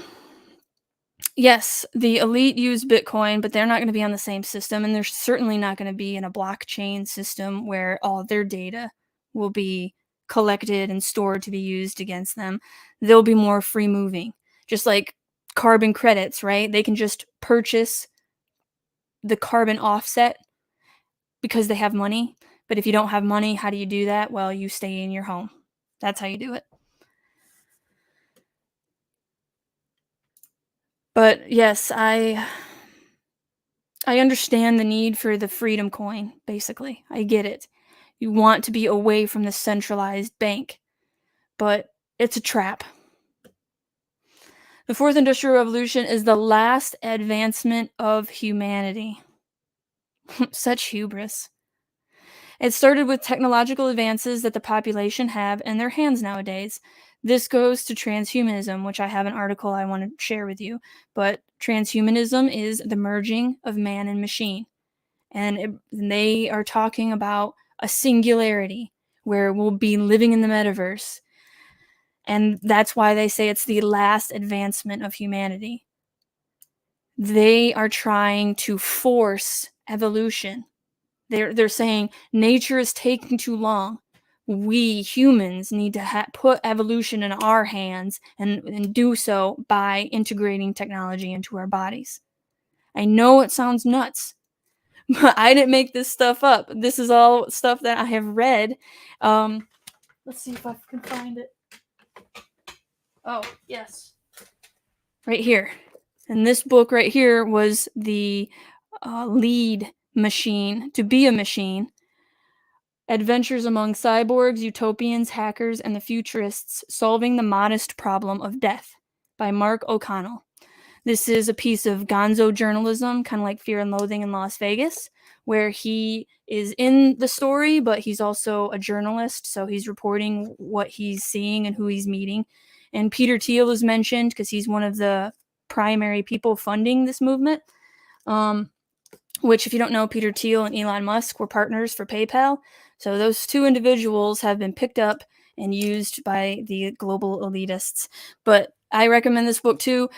yes, the elite use Bitcoin, but they're not going to be on the same system, and they're certainly not going to be in a blockchain system where all their data will be collected and stored to be used against them. They'll be more free moving, just like carbon credits, right? They can just purchase the carbon offset because they have money. But if you don't have money, how do you do that? Well, you stay in your home. That's how you do it. But yes, I understand the need for the freedom coin, basically. I get it. You want to be away from the centralized bank, but it's a trap. The fourth industrial revolution is the last advancement of humanity. Such hubris. It started with technological advances that the population have in their hands nowadays. This goes to transhumanism, which I have an article I want to share with you. But transhumanism is the merging of man and machine. And they are talking about a singularity where we'll be living in the metaverse. And that's why they say it's the last advancement of humanity. They are trying to force evolution. They're saying nature is taking too long. We humans need to put evolution in our hands and do so by integrating technology into our bodies. I know it sounds nuts, but I didn't make this stuff up. This is all stuff that I have read. Let's see if I can find it. Oh, yes. Right here. And this book right here was the lead machine to be a machine. Adventures Among Cyborgs, Utopians, Hackers, and the Futurists Solving the Modest Problem of Death by Mark O'Connell. This is a piece of gonzo journalism, kind of like Fear and Loathing in Las Vegas, where he is in the story, but he's also a journalist, so he's reporting what he's seeing and who he's meeting. And Peter Thiel is mentioned because he's one of the primary people funding this movement. Which, if you don't know, Peter Thiel and Elon Musk were partners for PayPal. So those two individuals have been picked up and used by the global elitists. But I recommend this book too.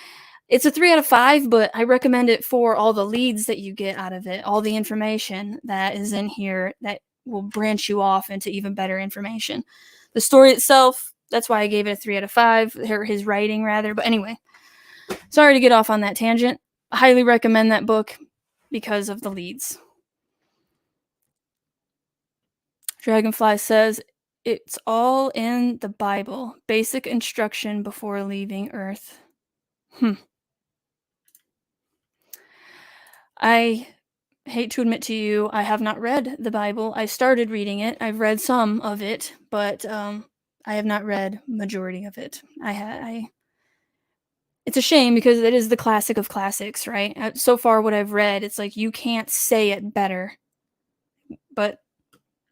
It's a 3 out of 5, but I recommend it for all the leads that you get out of it, all the information that is in here that will branch you off into even better information. The story itself, that's why I gave it a 3 out of 5, his writing rather. But anyway, sorry to get off on that tangent. I highly recommend that book because of the leads. Dragonfly says, it's all in the Bible. Basic instruction before leaving Earth. I hate to admit to you, I have not read the Bible. I started reading it. I've read some of it, but I have not read majority of it. It's a shame because it is the classic of classics, right? So far, what I've read, it's like you can't say it better. But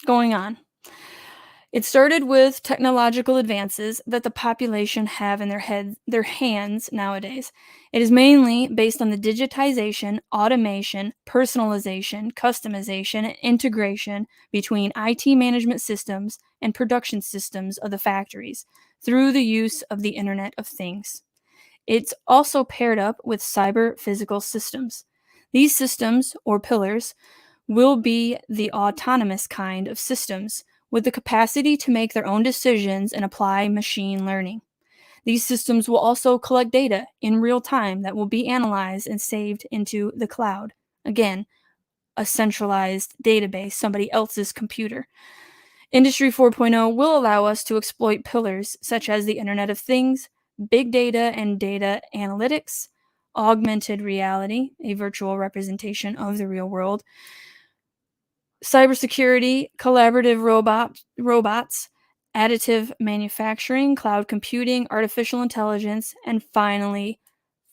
going on. It started with technological advances that the population have in their hands nowadays. It is mainly based on the digitization, automation, personalization, customization, and integration between IT management systems and production systems of the factories through the use of the Internet of Things. It's also paired up with cyber physical systems. These systems, or pillars, will be the autonomous kind of systems with the capacity to make their own decisions and apply machine learning. These systems will also collect data in real time that will be analyzed and saved into the cloud. Again, a centralized database, somebody else's computer. Industry 4.0 will allow us to exploit pillars such as the Internet of Things, big data and data analytics, augmented reality, a virtual representation of the real world, cybersecurity, collaborative robots, additive manufacturing, cloud computing, artificial intelligence, and finally,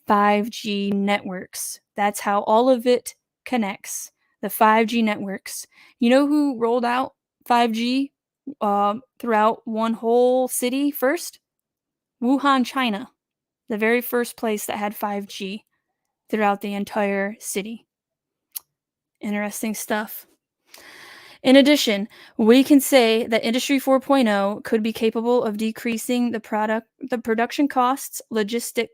5G networks. That's how all of it connects. The 5G networks. You know who rolled out 5G throughout one whole city first? Wuhan, China. The very first place that had 5G throughout the entire city. Interesting stuff. In addition, we can say that Industry 4.0 could be capable of decreasing the production costs, logistic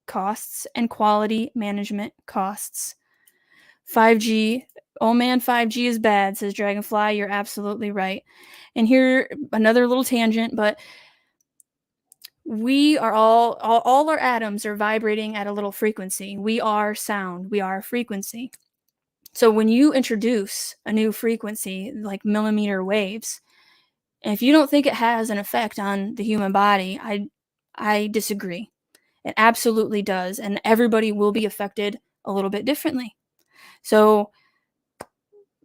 costs, and quality management costs. 5G, oh man, 5G is bad, says Dragonfly. You're absolutely right. And here, another little tangent, but we are all our atoms are vibrating at a little frequency. We are sound. We are a frequency. So when you introduce a new frequency like millimeter waves, and if you don't think it has an effect on the human body, I disagree. It absolutely does, and everybody will be affected a little bit differently. So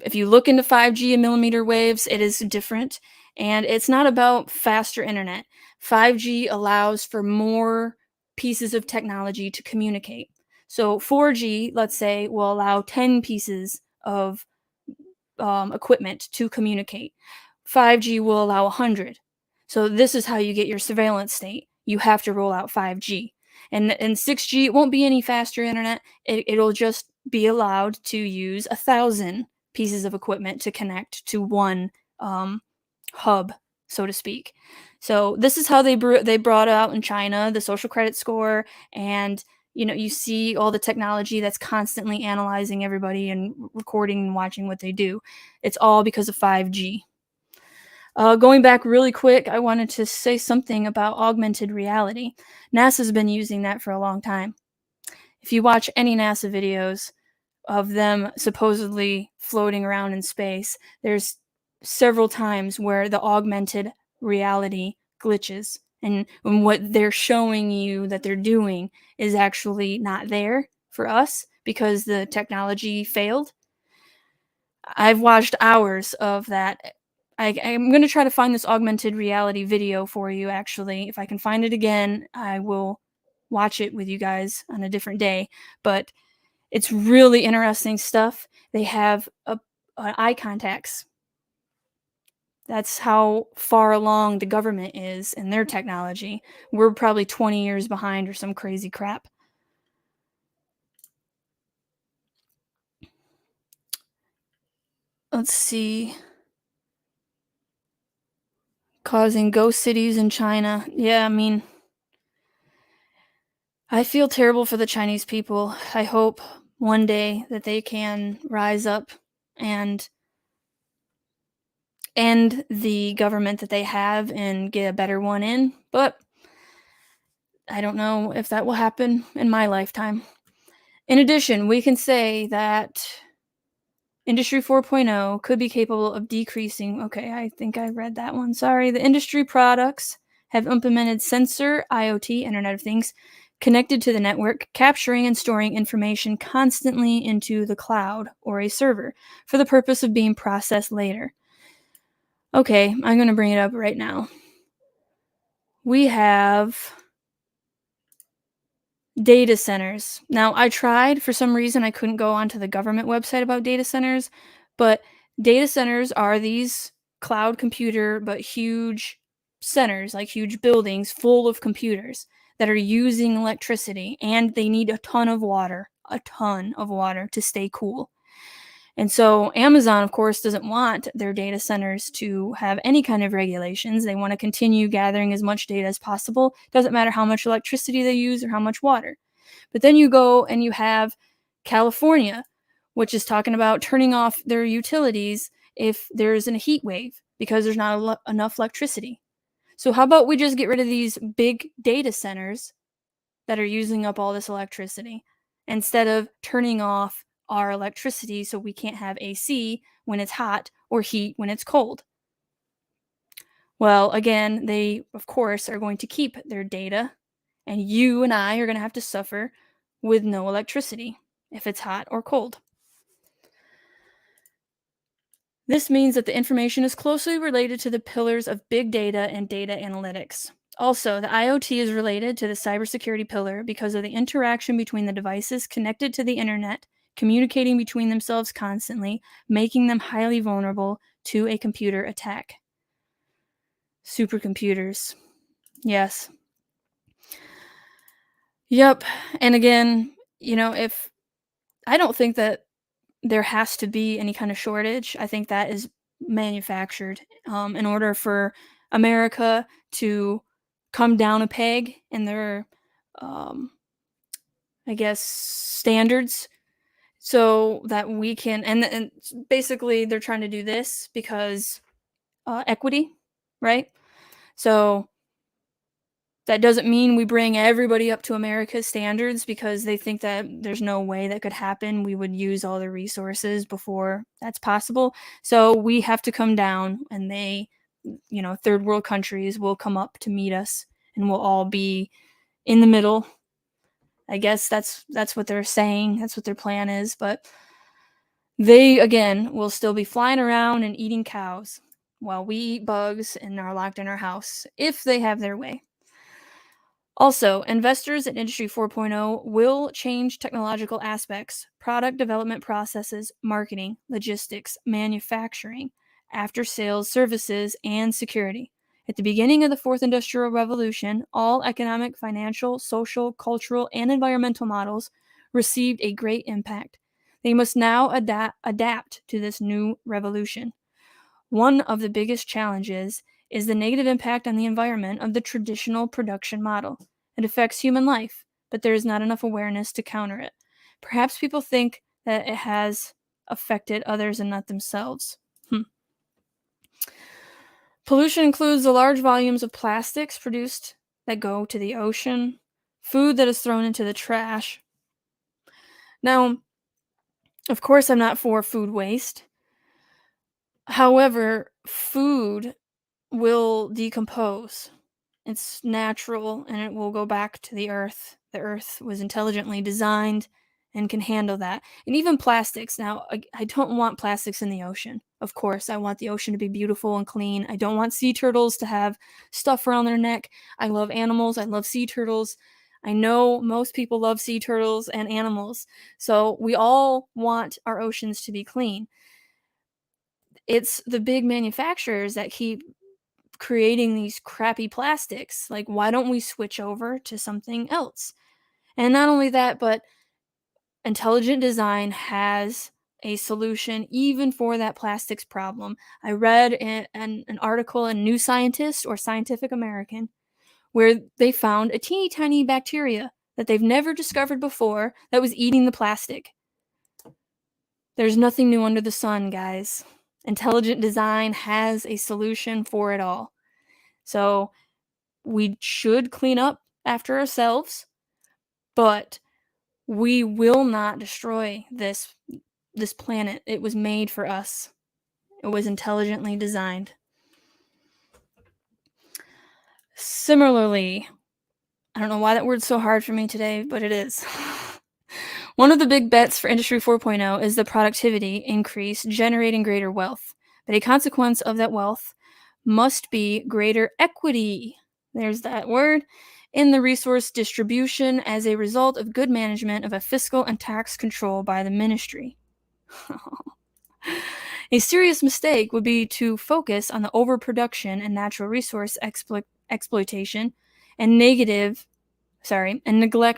if you look into 5G and millimeter waves, it is different, and it's not about faster internet. 5G allows for more pieces of technology to communicate. So 4G, let's say, will allow 10 pieces of equipment to communicate. 5G will allow 100. So this is how you get your surveillance state. You have to roll out 5G. And 6G, it won't be any faster internet. It'll just be allowed to use 1,000 pieces of equipment to connect to one hub, so to speak. So this is how they brought out in China the social credit score, and you see all the technology that's constantly analyzing everybody and recording and watching what they do. It's all because of 5G. Going back really quick, I wanted to say something about augmented reality. NASA's been using that for a long time. If you watch any NASA videos of them supposedly floating around in space, there's several times where the augmented reality glitches, and what they're showing you that they're doing is actually not there for us because the technology failed. I've watched hours of that. I'm going to try to find this augmented reality video for you, actually. If I can find it again, I will watch it with you guys on a different day. But it's really interesting stuff. They have eye contacts. That's how far along the government is in their technology. We're probably 20 years behind or some crazy crap. Let's see. Causing ghost cities in China. Yeah, I mean, I feel terrible for the Chinese people. I hope one day that they can rise up and end the government that they have and get a better one in, but I don't know if that will happen in my lifetime. In addition, we can say that Industry 4.0 could be capable of decreasing. Okay, I think I read that one. Sorry. The industry products have implemented sensor, IoT, Internet of Things, connected to the network, capturing and storing information constantly into the cloud or a server for the purpose of being processed later. Okay, I'm going to bring it up right now. We have data centers. Now, I tried, for some reason, I couldn't go onto the government website about data centers, but data centers are these cloud computer, but huge centers, like huge buildings full of computers that are using electricity, and they need a ton of water to stay cool. And so Amazon, of course, doesn't want their data centers to have any kind of regulations. They want to continue gathering as much data as possible. Doesn't matter how much electricity they use or how much water. But then you go and you have California, which is talking about turning off their utilities if there's a heat wave because there's not enough electricity. So how about we just get rid of these big data centers that are using up all this electricity instead of turning off our electricity so we can't have AC when it's hot or heat when it's cold. Well, again, they, of course, are going to keep their data, and you and I are going to have to suffer with no electricity if it's hot or cold. This means that the information is closely related to the pillars of big data and data analytics. Also, the IoT is related to the cybersecurity pillar because of the interaction between the devices connected to the internet, communicating between themselves constantly, making them highly vulnerable to a computer attack. Supercomputers. Yes. Yep. And again, if I don't think that there has to be any kind of shortage. I think that is manufactured in order for America to come down a peg in their, um, I guess, standards, so that we can. And basically, they're trying to do this because equity, right? So that doesn't mean we bring everybody up to America's standards because they think that there's no way that could happen. We would use all the resources before that's possible. So we have to come down, and they, third world countries will come up to meet us, and we'll all be in the middle. I guess that's what they're saying. That's what their plan is. But they, again, will still be flying around and eating cows while we eat bugs and are locked in our house if they have their way. Also, investors in Industry 4.0 will change technological aspects, product development processes, marketing, logistics, manufacturing, after-sales services, and security. At the beginning of the Fourth Industrial Revolution, all economic, financial, social, cultural, and environmental models received a great impact. They must now adapt to this new revolution. One of the biggest challenges is the negative impact on the environment of the traditional production model. It affects human life, but there is not enough awareness to counter it. Perhaps people think that it has affected others and not themselves. Pollution includes the large volumes of plastics produced that go to the ocean, food that is thrown into the trash. Now, of course, I'm not for food waste. However, food will decompose. It's natural, and it will go back to the earth. The earth was intelligently designed and can handle that. And even plastics. Now, I don't want plastics in the ocean. Of course, I want the ocean to be beautiful and clean. I don't want sea turtles to have stuff around their neck. I love animals. I love sea turtles. I know most people love sea turtles and animals. So we all want our oceans to be clean. It's the big manufacturers that keep creating these crappy plastics. Like, why don't we switch over to something else? And not only that, but intelligent design has a solution even for that plastics problem. I read an article in New Scientist or Scientific American where they found a teeny tiny bacteria that they've never discovered before that was eating the plastic. There's nothing new under the sun, guys. Intelligent design has a solution for it all. So we should clean up after ourselves, but we will not destroy this planet. It was made for us. It was intelligently designed. Similarly, I don't know why that word's so hard for me today, but it is. One of the big bets for Industry 4.0 is the productivity increase generating greater wealth. But a consequence of that wealth must be greater equity. There's that word. In the resource distribution as a result of good management of a fiscal and tax control by the ministry. A serious mistake would be to focus on the overproduction and natural resource exploitation and neglect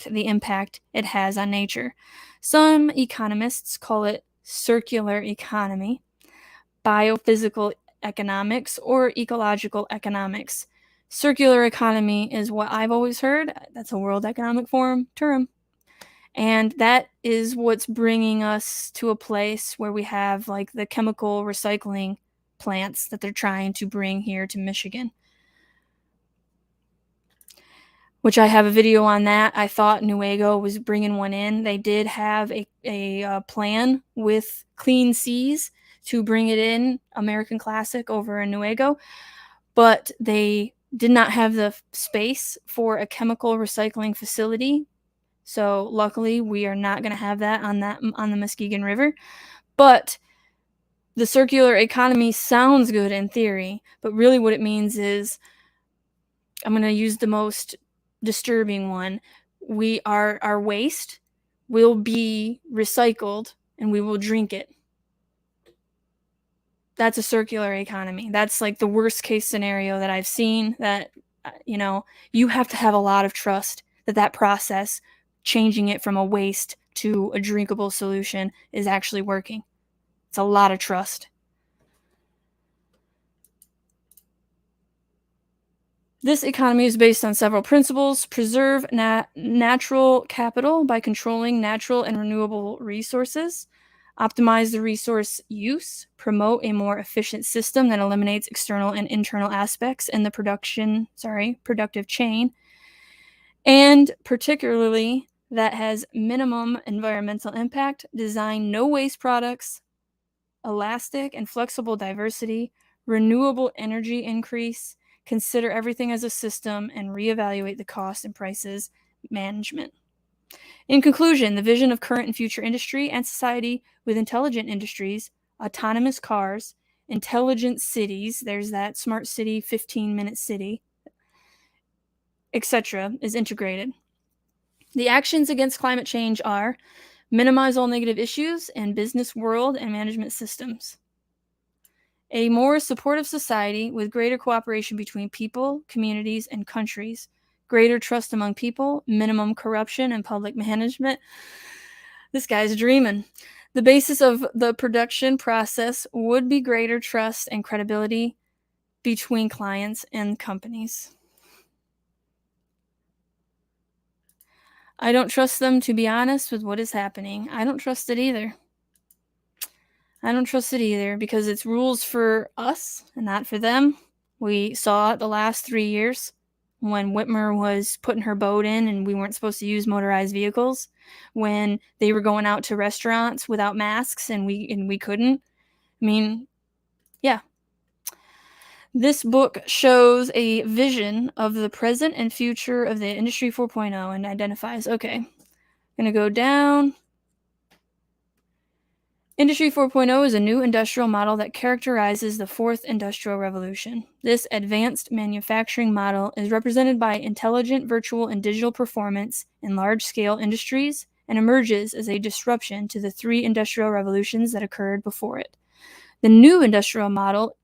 the impact it has on nature. Some economists call it circular economy, biophysical economics, or ecological economics. Circular economy is what I've always heard. That's a World Economic Forum term. And that is what's bringing us to a place where we have like the chemical recycling plants that they're trying to bring here to Michigan. Which I have a video on that. I thought Newego was bringing one in. They did have a plan with Clean Seas to bring it in, American Classic, over in Newego. but they did not have the space for a chemical recycling facility. So luckily, we are not going to have that on the Muskegon River. But the circular economy sounds good in theory, but really what it means is, I'm going to use the most disturbing one. Our waste will be recycled and we will drink it. That's a circular economy. That's like the worst case scenario that I've seen. That, you have to have a lot of trust that process, changing it from a waste to a drinkable solution, is actually working. It's a lot of trust. This economy is based on several principles: preserve natural capital by controlling natural and renewable resources, optimize the resource use, promote a more efficient system that eliminates external and internal aspects in the productive chain, and particularly that has minimum environmental impact, design no waste products, elastic and flexible diversity, renewable energy increase, consider everything as a system, and reevaluate the cost and prices management. In conclusion, the vision of current and future industry and society with intelligent industries, autonomous cars, intelligent cities, there's that smart city, 15-minute city, etc., is integrated. The actions against climate change are: minimize all negative issues in business world and management systems. A more supportive society with greater cooperation between people, communities, and countries. Greater trust among people, minimum corruption in public management. This guy's dreaming. The basis of the production process would be greater trust and credibility between clients and companies. I don't trust them to be honest with what is happening. I don't trust it either. Because it's rules for us and not for them. We saw it the last 3 years when Whitmer was putting her boat in and we weren't supposed to use motorized vehicles, when they were going out to restaurants without masks and we couldn't. I mean, yeah. This book shows a vision of the present and future of the Industry 4.0 and identifies, okay, I'm going to go down. Industry 4.0 is a new industrial model that characterizes the fourth industrial revolution. This advanced manufacturing model is represented by intelligent virtual and digital performance in large-scale industries and emerges as a disruption to the 3 industrial revolutions that occurred before it. The new industrial model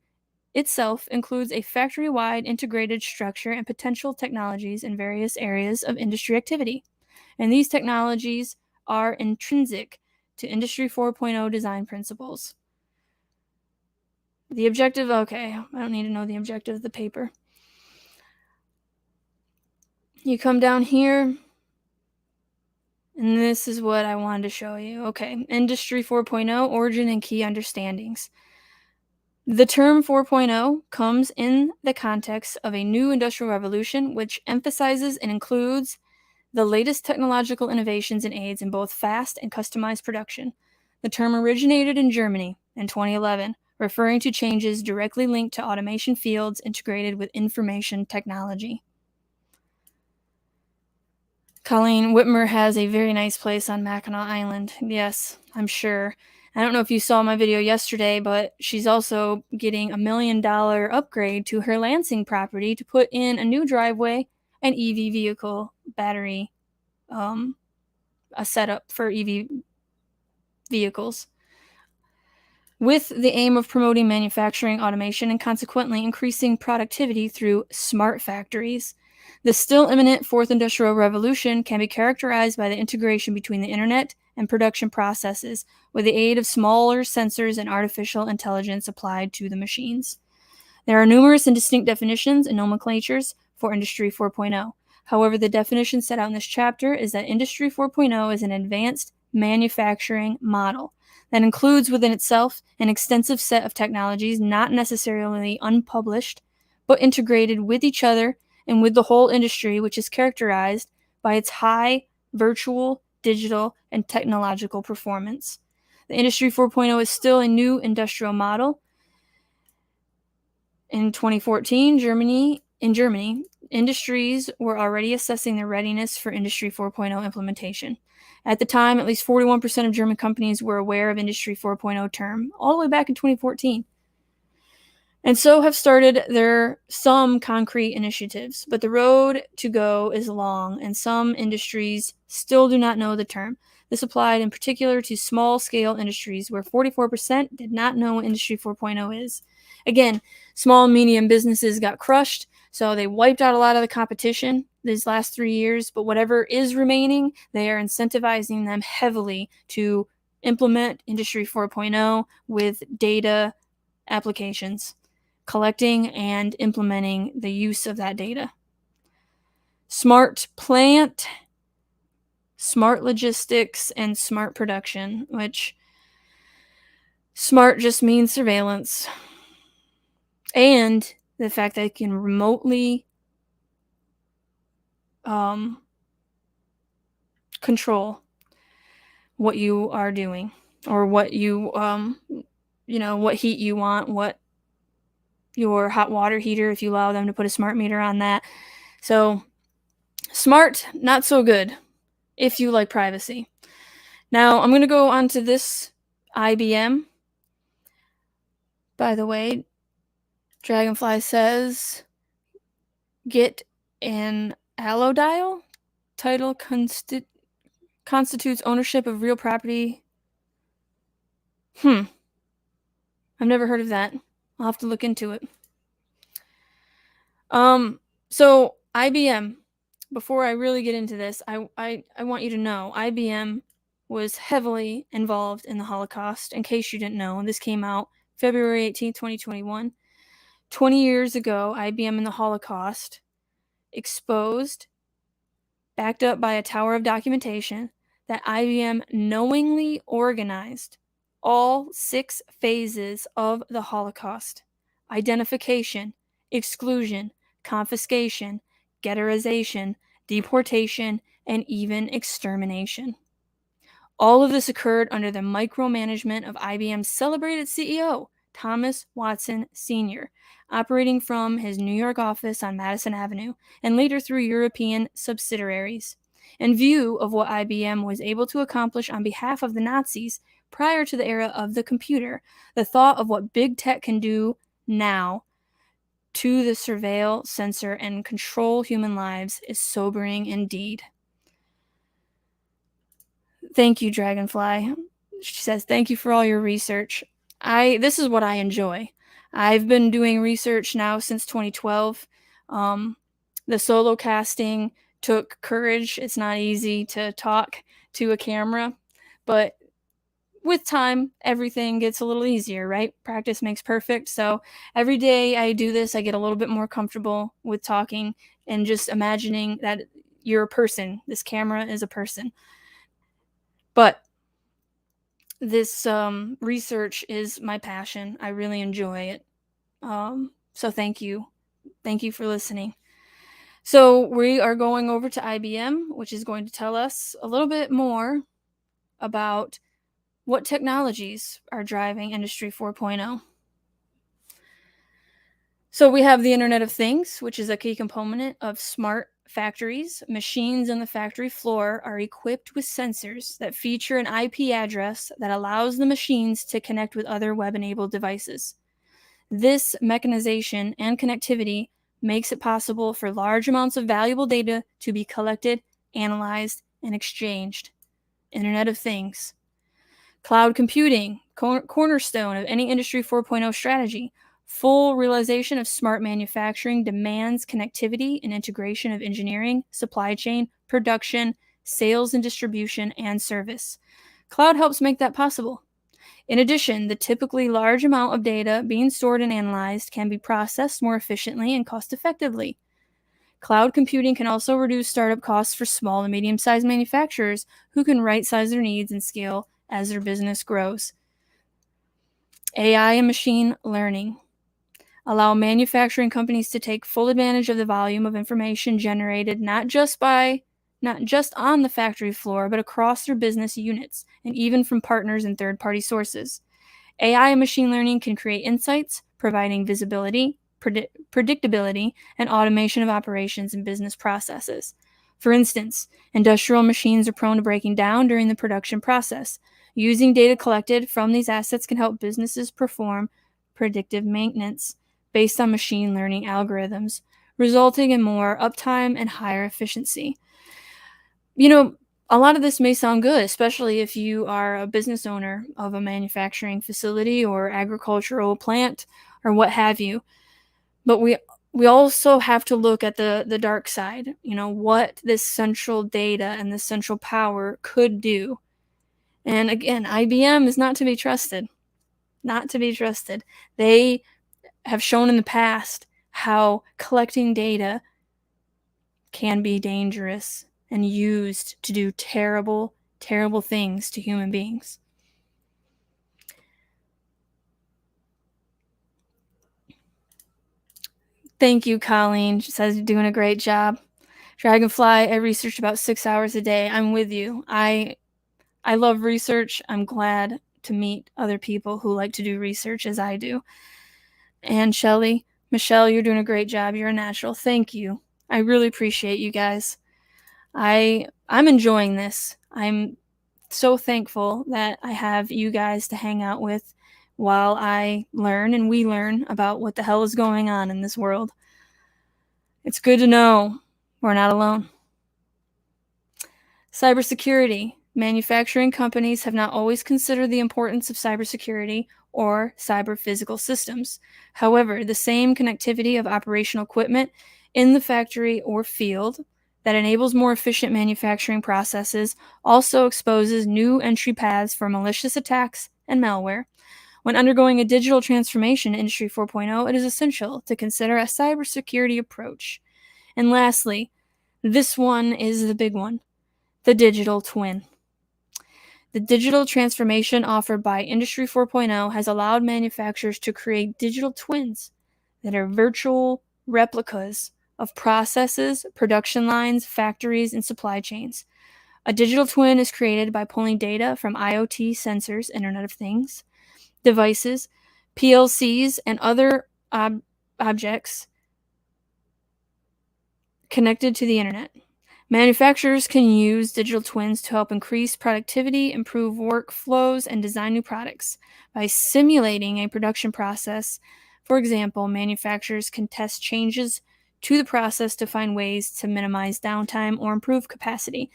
itself includes a factory-wide integrated structure and potential technologies in various areas of industry activity. And these technologies are intrinsic to Industry 4.0 design principles. The objective, okay, I don't need to know the objective of the paper. You come down here, and this is what I wanted to show you. Okay, Industry 4.0, origin and key understandings. The term 4.0 comes in the context of a new industrial revolution, which emphasizes and includes the latest technological innovations and aids in both fast and customized production. The term originated in Germany in 2011, referring to changes directly linked to automation fields integrated with information technology. Colleen Whitmer has a very nice place on Mackinac Island. Yes, I'm sure. I don't know if you saw my video yesterday, but she's also getting $1 million upgrade to her Lansing property to put in a new driveway and EV vehicle battery, a setup for EV vehicles, with the aim of promoting manufacturing automation and consequently increasing productivity through smart factories. The still imminent fourth industrial revolution can be characterized by the integration between the internet and production processes with the aid of smaller sensors and artificial intelligence applied to the machines. There are numerous and distinct definitions and nomenclatures for Industry 4.0. However, the definition set out in this chapter is that Industry 4.0 is an advanced manufacturing model that includes within itself an extensive set of technologies not necessarily unpublished, but integrated with each other and with the whole industry, which is characterized by its high virtual, digital, and technological performance. The Industry 4.0 is still a new industrial model, In 2014, in Germany, industries were already assessing their readiness for Industry 4.0 implementation. At the time, at least 41% of German companies were aware of Industry 4.0 term, all the way back in 2014. And so have started some concrete initiatives, but the road to go is long, and some industries still do not know the term. This applied in particular to small-scale industries, where 44% did not know what Industry 4.0 is. Again, small and medium businesses got crushed, so they wiped out a lot of the competition these last 3 years, but whatever is remaining, they are incentivizing them heavily to implement Industry 4.0 with data applications, collecting and implementing the use of that data. Smart plant, smart logistics, and smart production, which smart just means surveillance. And the fact that it can remotely control what you are doing, or what you, what heat you want, what your hot water heater, if you allow them to put a smart meter on that. So smart, not so good if you like privacy. Now, I'm going to go on to this IBM. By the way, Dragonfly says, get an allodial title constitutes ownership of real property. I've never heard of that. I'll have to look into it. So IBM, before I really get into this, I want you to know IBM was heavily involved in the Holocaust. In case you didn't know, this came out February 18th, 2021. 20 years ago, IBM and the Holocaust exposed, backed up by a tower of documentation, that IBM knowingly organized all 6 phases of the Holocaust: identification, exclusion, confiscation, ghettoization, deportation, and even extermination. All of this occurred under the micromanagement of IBM's celebrated CEO, Thomas Watson Sr., operating from his New York office on Madison Avenue, and later through European subsidiaries. In view of what IBM was able to accomplish on behalf of the Nazis prior to the era of the computer, the thought of what big tech can do now to the surveil, censor, and control human lives is sobering indeed. Thank you, Dragonfly. She says, thank you for all your research. This is what I enjoy. I've been doing research now since 2012. The solo casting took courage. It's not easy to talk to a camera, but with time, everything gets a little easier, right? Practice makes perfect. So every day I do this, I get a little bit more comfortable with talking and just imagining that you're a person. This camera is a person. But this research is my passion. I really enjoy it. So thank you. Thank you for listening. So we are going over to IBM, which is going to tell us a little bit more about what technologies are driving Industry 4.0. So we have the Internet of Things, which is a key component of smart factories. Machines on the factory floor are equipped with sensors that feature an IP address that allows the machines to connect with other web-enabled devices. This mechanization and connectivity makes it possible for large amounts of valuable data to be collected, analyzed, and exchanged. Internet of Things. Cloud computing, cornerstone of any Industry 4.0 strategy. Full realization of smart manufacturing demands connectivity and integration of engineering, supply chain, production, sales and distribution, and service. Cloud helps make that possible. In addition, the typically large amount of data being stored and analyzed can be processed more efficiently and cost-effectively. Cloud computing can also reduce startup costs for small and medium-sized manufacturers who can right-size their needs and scale as their business grows. AI and machine learning allow manufacturing companies to take full advantage of the volume of information generated not just on the factory floor, but across their business units, and even from partners and third-party sources. AI and machine learning can create insights, providing visibility predictability, and automation of operations and business processes. For instance, industrial machines are prone to breaking down during the production process. Using data collected from these assets can help businesses perform predictive maintenance based on machine learning algorithms, resulting in more uptime and higher efficiency. A lot of this may sound good, especially if you are a business owner of a manufacturing facility or agricultural plant or what have you. But we also have to look at the dark side, what this central data and this central power could do. And again, IBM is not to be trusted. Not to be trusted. They have shown in the past how collecting data can be dangerous and used to do terrible, terrible things to human beings. Thank you, Colleen. She says you're doing a great job. Dragonfly, I research about 6 hours a day. I'm with you. I love research. I'm glad to meet other people who like to do research as I do. And Shelly, Michelle, you're doing a great job. You're a natural. Thank you. I really appreciate you guys. I'm enjoying this. I'm so thankful that I have you guys to hang out with while I learn and we learn about what the hell is going on in this world. It's good to know we're not alone. Cybersecurity. Manufacturing companies have not always considered the importance of cybersecurity or cyber physical systems. However, the same connectivity of operational equipment in the factory or field that enables more efficient manufacturing processes also exposes new entry paths for malicious attacks and malware. When undergoing a digital transformation in Industry 4.0, it is essential to consider a cybersecurity approach. And lastly, this one is the big one, the digital twin. The digital transformation offered by Industry 4.0 has allowed manufacturers to create digital twins that are virtual replicas of processes, production lines, factories, and supply chains. A digital twin is created by pulling data from IoT sensors, Internet of Things, devices, PLCs, and other objects connected to the internet. Manufacturers can use digital twins to help increase productivity, improve workflows, and design new products. By simulating a production process, for example, manufacturers can test changes to the process to find ways to minimize downtime or improve capacity.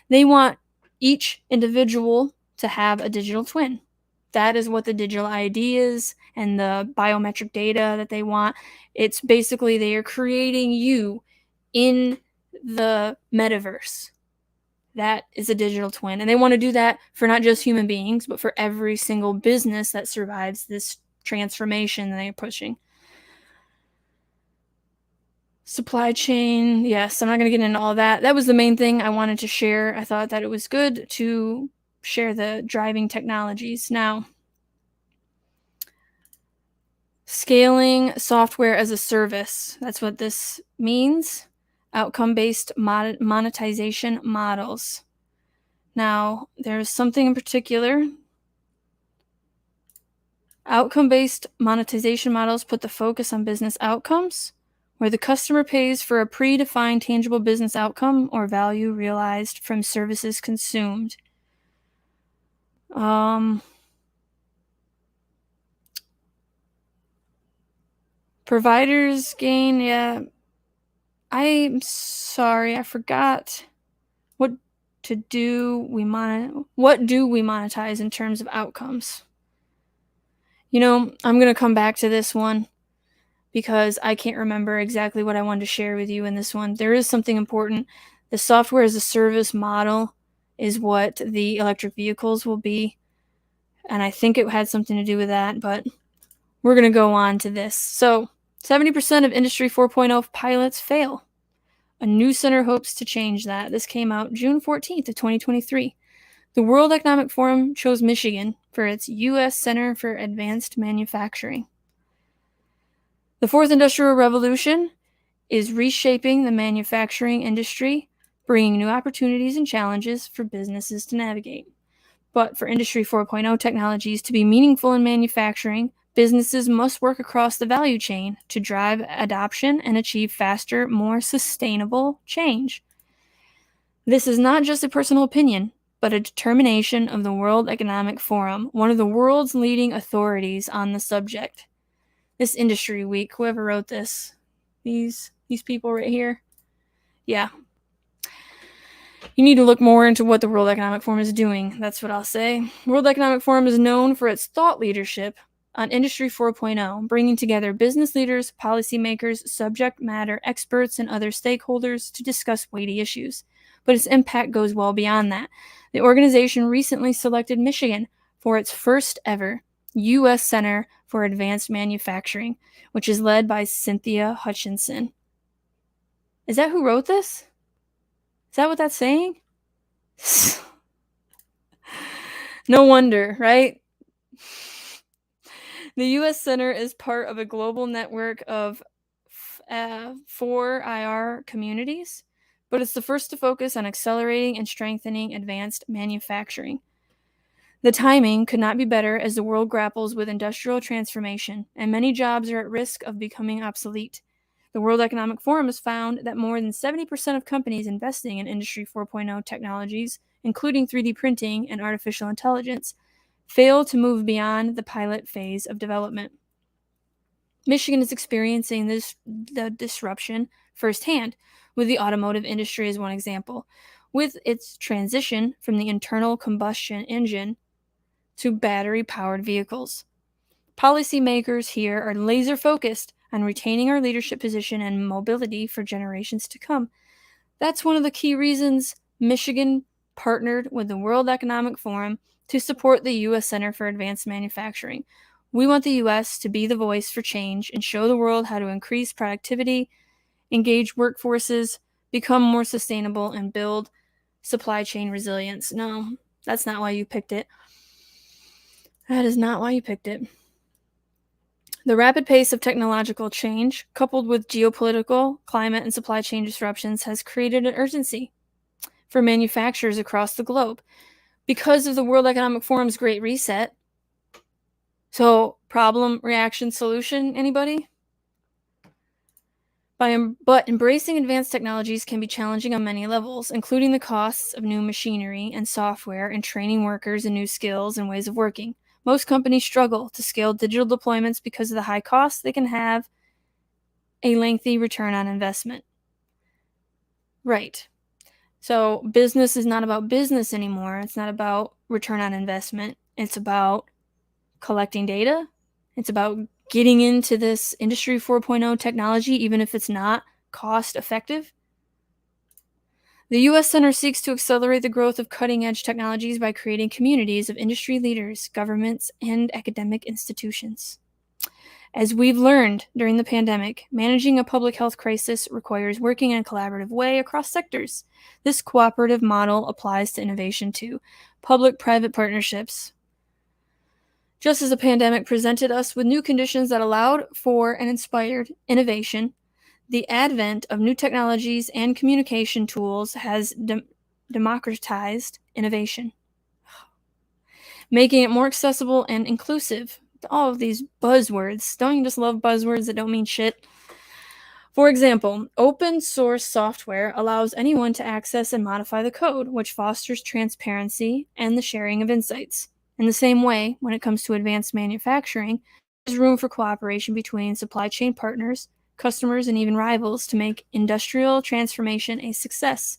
They want each individual to have a digital twin. That is what the digital ID is and the biometric data that they want. It's basically they are creating you in the metaverse. That is a digital twin. And they want to do that for not just human beings, but for every single business that survives this transformation that they're pushing. Supply chain, yes, I'm not going to get into all that. That was the main thing I wanted to share. I thought that it was good to share the driving technologies. Now, scaling software as a service. That's what this means. Outcome-based monetization models. Now, there's something in particular. Outcome-based monetization models put the focus on business outcomes, where the customer pays for a predefined tangible business outcome or value realized from services consumed. Providers gain, yeah. I'm sorry, I forgot. What do we monetize in terms of outcomes? I'm going to come back to this one because I can't remember exactly what I wanted to share with you in this one. There is something important. The software as a service model is what the electric vehicles will be. And I think it had something to do with that, but we're going to go on to this. So 70% of Industry 4.0 pilots fail. A new center hopes to change that. This came out June 14th of 2023. The World Economic Forum chose Michigan for its U.S. Center for Advanced Manufacturing. The fourth industrial revolution is reshaping the manufacturing industry, bringing new opportunities and challenges for businesses to navigate. But for Industry 4.0 technologies to be meaningful in manufacturing, Businesses must work across the value chain to drive adoption and achieve faster, more sustainable change. This is not just a personal opinion, but a determination of the World Economic Forum, one of the world's leading authorities on the subject. This Industry Week, whoever wrote this, these people right here, yeah. You need to look more into what the World Economic Forum is doing. That's what I'll say. World Economic Forum is known for its thought leadership on Industry 4.0, bringing together business leaders, policymakers, subject matter experts, and other stakeholders to discuss weighty issues. But its impact goes well beyond that. The organization recently selected Michigan for its first ever U.S. Center for Advanced Manufacturing, which is led by Cynthia Hutchinson. Is that who wrote this? Is that what that's saying? No wonder, right? The U.S. Center is part of a global network of 4 IR communities, but it's the first to focus on accelerating and strengthening advanced manufacturing. The timing could not be better as the world grapples with industrial transformation, and many jobs are at risk of becoming obsolete. The World Economic Forum has found that more than 70% of companies investing in Industry 4.0 technologies, including 3D printing and artificial intelligence, fail to move beyond the pilot phase of development. Michigan is experiencing the disruption firsthand, with the automotive industry as one example, with its transition from the internal combustion engine to battery-powered vehicles. Policymakers here are laser-focused on retaining our leadership position and mobility for generations to come. That's one of the key reasons Michigan partnered with the World Economic Forum to support the U.S. Center for Advanced Manufacturing. We want the U.S. to be the voice for change and show the world how to increase productivity, engage workforces, become more sustainable, and build supply chain resilience. No, that's not why you picked it. That is not why you picked it. The rapid pace of technological change, coupled with geopolitical, climate, and supply chain disruptions, has created an urgency for manufacturers across the globe because of the World Economic Forum's Great Reset. So, problem, reaction, solution, anybody? But embracing advanced technologies can be challenging on many levels, including the costs of new machinery and software and training workers in new skills and ways of working. Most companies struggle to scale digital deployments because of the high costs they can have a lengthy return on investment. Right. So business is not about business anymore. It's not about return on investment. It's about collecting data. It's about getting into this Industry 4.0 technology, even if it's not cost effective. The U.S. Center seeks to accelerate the growth of cutting-edge technologies by creating communities of industry leaders, governments, and academic institutions. As we've learned during the pandemic, managing a public health crisis requires working in a collaborative way across sectors. This cooperative model applies to innovation too, public-private partnerships. Just as the pandemic presented us with new conditions that allowed for and inspired innovation, the advent of new technologies and communication tools has democratized innovation, making it more accessible and inclusive. All of these buzzwords. Don't you just love buzzwords that don't mean shit? For example, open source software allows anyone to access and modify the code, which fosters transparency and the sharing of insights. In the same way, when it comes to advanced manufacturing, there's room for cooperation between supply chain partners, customers, and even rivals to make industrial transformation a success.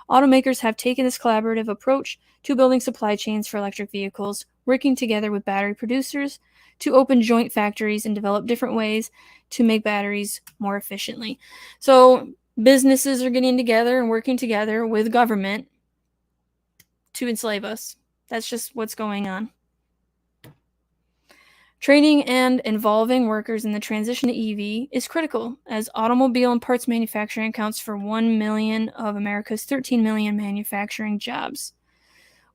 Automakers have taken this collaborative approach to building supply chains for electric vehicles, working together with battery producers to open joint factories and develop different ways to make batteries more efficiently. So businesses are getting together and working together with government to enslave us. That's just what's going on. Training and involving workers in the transition to EV is critical, as automobile and parts manufacturing accounts for 1 million of America's 13 million manufacturing jobs.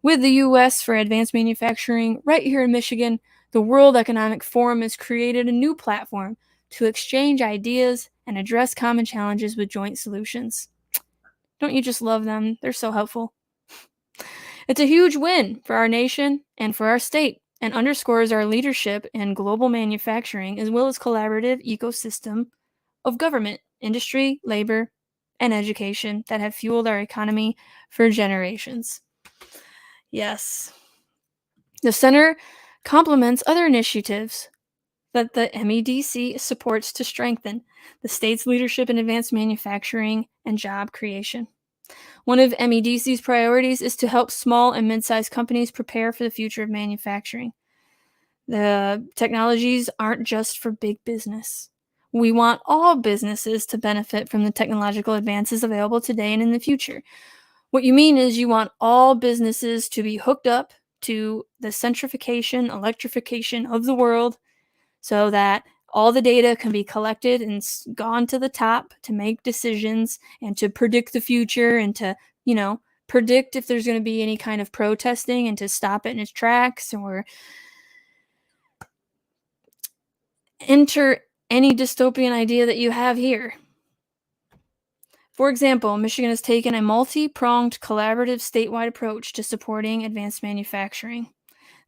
With the U.S. for advanced manufacturing right here in Michigan, the World Economic Forum has created a new platform to exchange ideas and address common challenges with joint solutions. Don't you just love them? They're so helpful. It's a huge win for our nation and for our state. and underscores our leadership in global manufacturing as well as collaborative ecosystem of government, industry, labor, and education that have fueled our economy for generations. Yes. The center complements other initiatives that the MEDC supports to strengthen the state's leadership in advanced manufacturing and job creation. One of MEDC's priorities is to help small and mid-sized companies prepare for the future of manufacturing. The technologies aren't just for big business. We want all businesses to benefit from the technological advances available today and in the future. What you mean is you want all businesses to be hooked up to the centrifugation, electrification of the world so that all the data can be collected and gone to the top to make decisions and to predict the future and to, predict if there's going to be any kind of protesting and to stop it in its tracks or enter any dystopian idea that you have here. For example, Michigan has taken a multi-pronged collaborative statewide approach to supporting advanced manufacturing.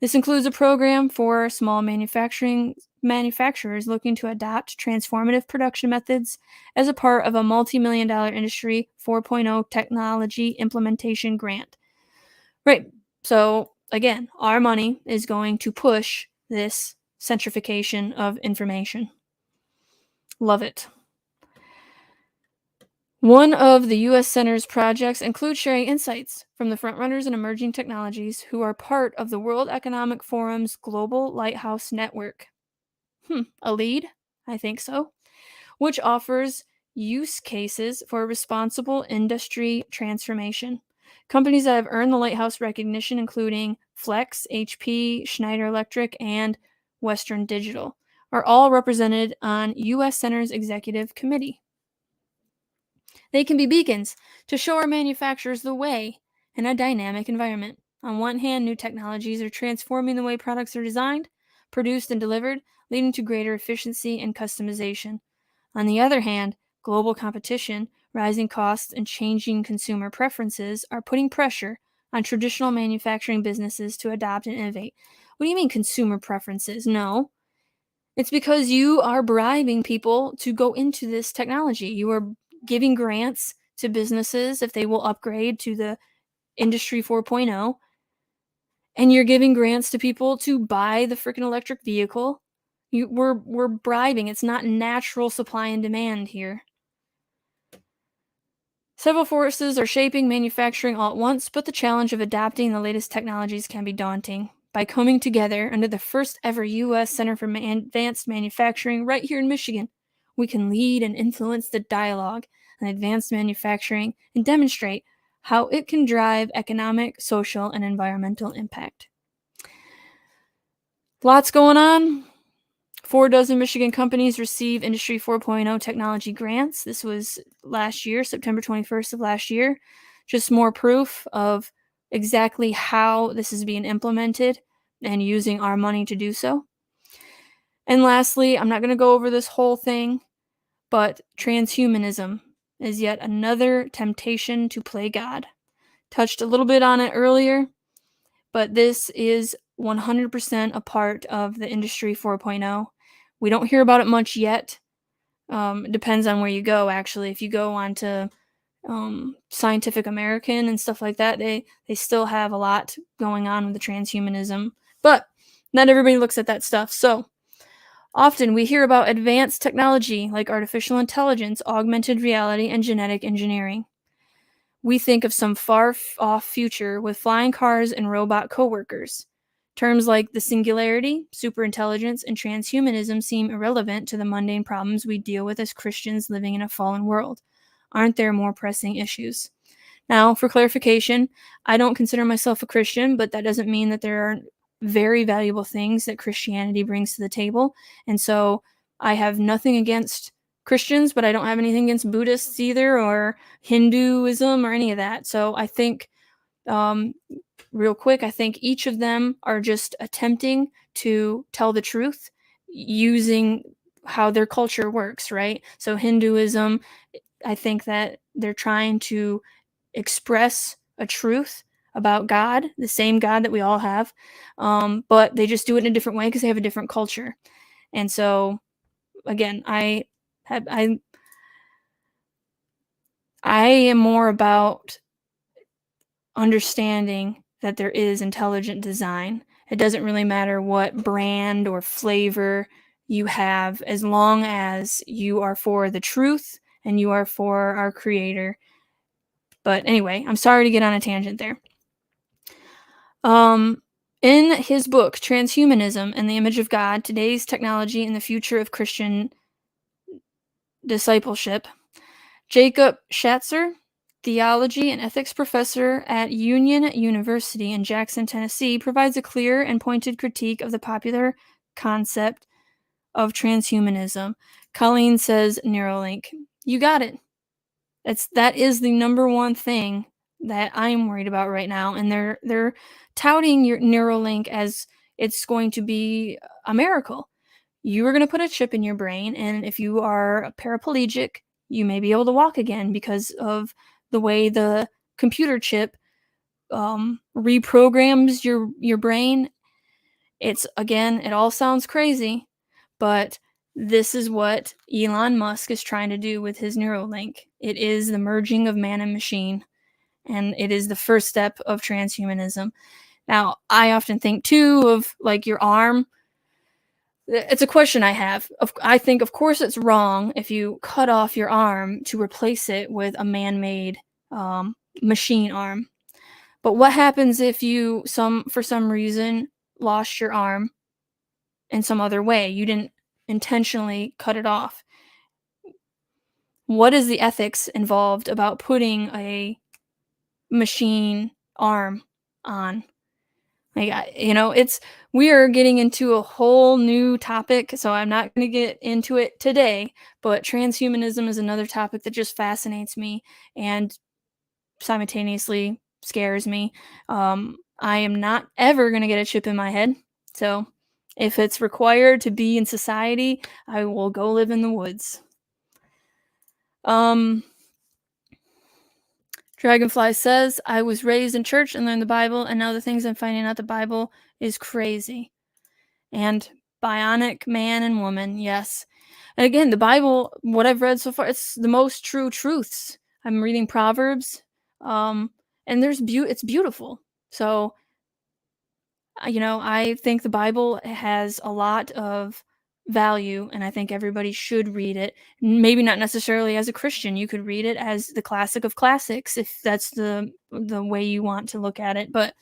This includes a program for small manufacturers looking to adopt transformative production methods as a part of a multi-million-dollar Industry 4.0 technology implementation grant. Right. So, again, our money is going to push this centrifugation of information. Love it. One of the U.S. Center's projects includes sharing insights from the frontrunners in emerging technologies who are part of the World Economic Forum's Global Lighthouse Network. A lead? I think so. Which offers use cases for responsible industry transformation. Companies that have earned the Lighthouse recognition, including Flex, HP, Schneider Electric, and Western Digital, are all represented on U.S. Center's Executive Committee. They can be beacons to show our manufacturers the way in a dynamic environment. On one hand, new technologies are transforming the way products are designed, produced, and delivered, leading to greater efficiency and customization. On the other hand, global competition, rising costs, and changing consumer preferences are putting pressure on traditional manufacturing businesses to adopt and innovate. What do you mean consumer preferences? No. It's because you are bribing people to go into this technology. You are giving grants to businesses if they will upgrade to the Industry 4.0, and you're giving grants to people to buy the freaking electric vehicle. We're bribing. It's not natural supply and demand here. Several forces are shaping manufacturing all at once, but the challenge of adapting the latest technologies can be daunting. By coming together under the first ever U.S. Center for Advanced Manufacturing right here in Michigan, we can lead and influence the dialogue on advanced manufacturing and demonstrate how it can drive economic, social, and environmental impact. Lots going on. 4 dozen Michigan companies receive Industry 4.0 technology grants. This was last year, September 21st of last year. Just more proof of exactly how this is being implemented and using our money to do so. And lastly, I'm not going to go over this whole thing, but transhumanism is yet another temptation to play God. Touched a little bit on it earlier, but this is 100% a part of the Industry 4.0. We don't hear about it much yet. It depends on where you go, actually. If you go on to Scientific American and stuff like that, they still have a lot going on with the transhumanism. But not everybody looks at that stuff. So often we hear about advanced technology like artificial intelligence, augmented reality, and genetic engineering. We think of some far-off future with flying cars and robot coworkers. Terms like the singularity, superintelligence, and transhumanism seem irrelevant to the mundane problems we deal with as Christians living in a fallen world. Aren't there more pressing issues? Now, for clarification, I don't consider myself a Christian, but that doesn't mean that there aren't very valuable things that Christianity brings to the table. And so I have nothing against Christians, but I don't have anything against Buddhists either, or Hinduism, or any of that. So I think, real quick, I think each of them are just attempting to tell the truth using how their culture works, right? So Hinduism, I think that they're trying to express a truth about God, the same God that we all have, but they just do it in a different way because they have a different culture. And so, again, I am more about understanding that there is intelligent design. It doesn't really matter what brand or flavor you have, as long as you are for the truth and you are for our creator. But anyway, I'm sorry to get on a tangent there. In his book, Transhumanism and the Image of God, Today's Technology and the Future of Christian Discipleship, Jacob Schatzer, theology and ethics professor at Union University in Jackson, Tennessee, provides a clear and pointed critique of the popular concept of transhumanism. Colleen says Neuralink. You got it. That is the number one thing that I'm worried about right now, and they're touting your Neuralink as it's going to be a miracle. You are going to put a chip in your brain, and if you are paraplegic, you may be able to walk again because of the way the computer chip reprograms your brain. It's, again, it all sounds crazy, but this is what Elon Musk is trying to do with his Neuralink. It is the merging of man and machine, and it is the first step of transhumanism. Now, I often think too of like your arm. It's a question I have. I think, of course, it's wrong if you cut off your arm to replace it with a man-made machine arm. But what happens if you, for some reason, lost your arm in some other way? You didn't intentionally cut it off. What is the ethics involved about putting a machine arm on? Like, we are getting into a whole new topic, so I'm not going to get into it today, but transhumanism is another topic that just fascinates me and simultaneously scares me. I am not ever going to get a chip in my head, so if it's required to be in society, I will go live in the woods. Dragonfly says, I was raised in church and learned the Bible, and now the things I'm finding out the Bible is crazy. And bionic man and woman, yes. And again, the Bible, what I've read so far, it's the most true truths. I'm reading Proverbs, and it's beautiful. So, I think the Bible has a lot of value, and I think everybody should read it. Maybe not necessarily as a Christian. You could read it as the classic of classics if that's the way you want to look at it. But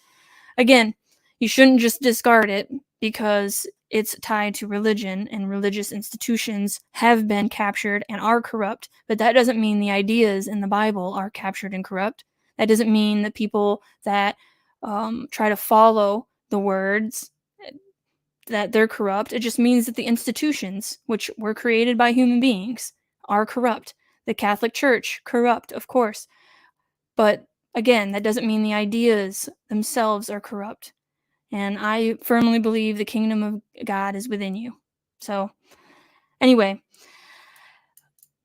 again, you shouldn't just discard it because it's tied to religion, and religious institutions have been captured and are corrupt. But that doesn't mean the ideas in the Bible are captured and corrupt. That doesn't mean that people that try to follow the words that they're corrupt. It just means that the institutions, which were created by human beings, are corrupt. The Catholic Church, corrupt, of course. But again, that doesn't mean the ideas themselves are corrupt. And I firmly believe the kingdom of God is within you. So, anyway,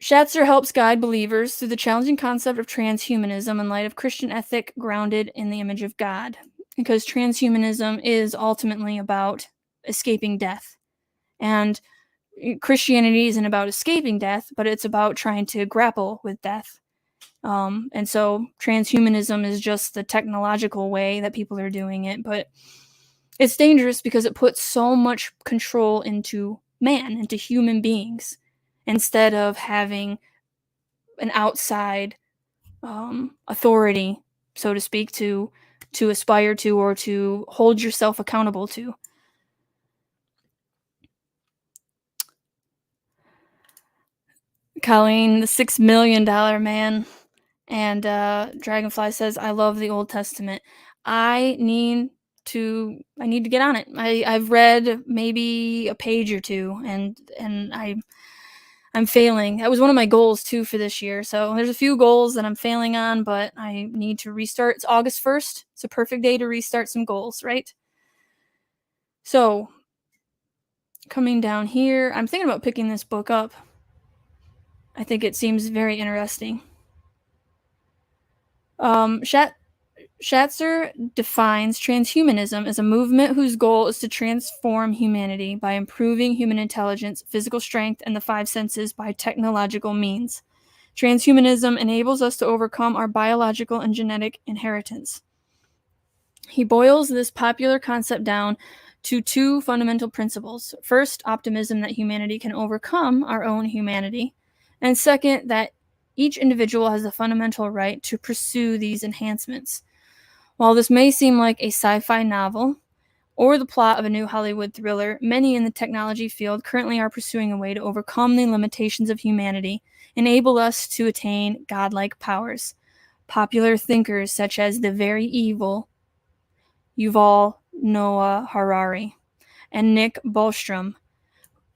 Schatzer helps guide believers through the challenging concept of transhumanism in light of Christian ethic grounded in the image of God. Because transhumanism is ultimately about escaping death. And Christianity isn't about escaping death, but it's about trying to grapple with death. And so transhumanism is just the technological way that people are doing it. But it's dangerous because it puts so much control into man, into human beings, instead of having an outside authority, so to speak, to aspire to or to hold yourself accountable to. Colleen, the $6 million man, and Dragonfly says, I love the Old Testament. I need to get on it. I've read maybe a page or two, and I'm failing. That was one of my goals too for this year. So there's a few goals that I'm failing on, but I need to restart. It's August 1st. It's a perfect day to restart some goals, right? So coming down here, I'm thinking about picking this book up. I think it seems very interesting. Schatzer defines transhumanism as a movement whose goal is to transform humanity by improving human intelligence, physical strength, and the five senses by technological means. Transhumanism enables us to overcome our biological and genetic inheritance. He boils this popular concept down to two fundamental principles. First, optimism that humanity can overcome our own humanity. And second, that each individual has the fundamental right to pursue these enhancements. While this may seem like a sci-fi novel or the plot of a new Hollywood thriller, many in the technology field currently are pursuing a way to overcome the limitations of humanity, enable us to attain godlike powers. Popular thinkers such as the very evil Yuval Noah Harari and Nick Bostrom.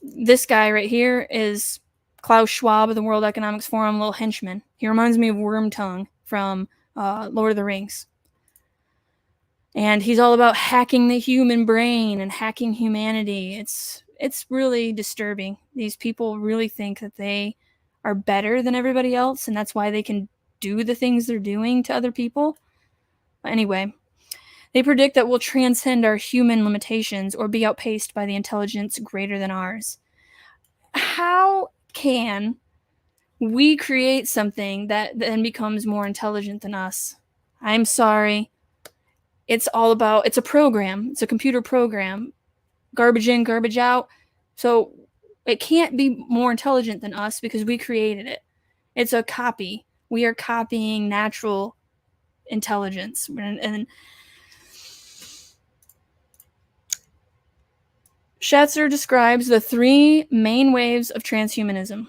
This guy right here is Klaus Schwab of the World Economic Forum, little henchman. He reminds me of Wormtongue from Lord of the Rings. And he's all about hacking the human brain and hacking humanity. It's really disturbing. These people really think that they are better than everybody else, and that's why they can do the things they're doing to other people. But anyway, they predict that we'll transcend our human limitations or be outpaced by the intelligence greater than ours. How can we create something that then becomes more intelligent than us? I'm sorry. It's a program. It's a computer program. Garbage in, garbage out. So it can't be more intelligent than us because we created it. It's a copy. We are copying natural intelligence. And Schatzer describes the three main waves of transhumanism: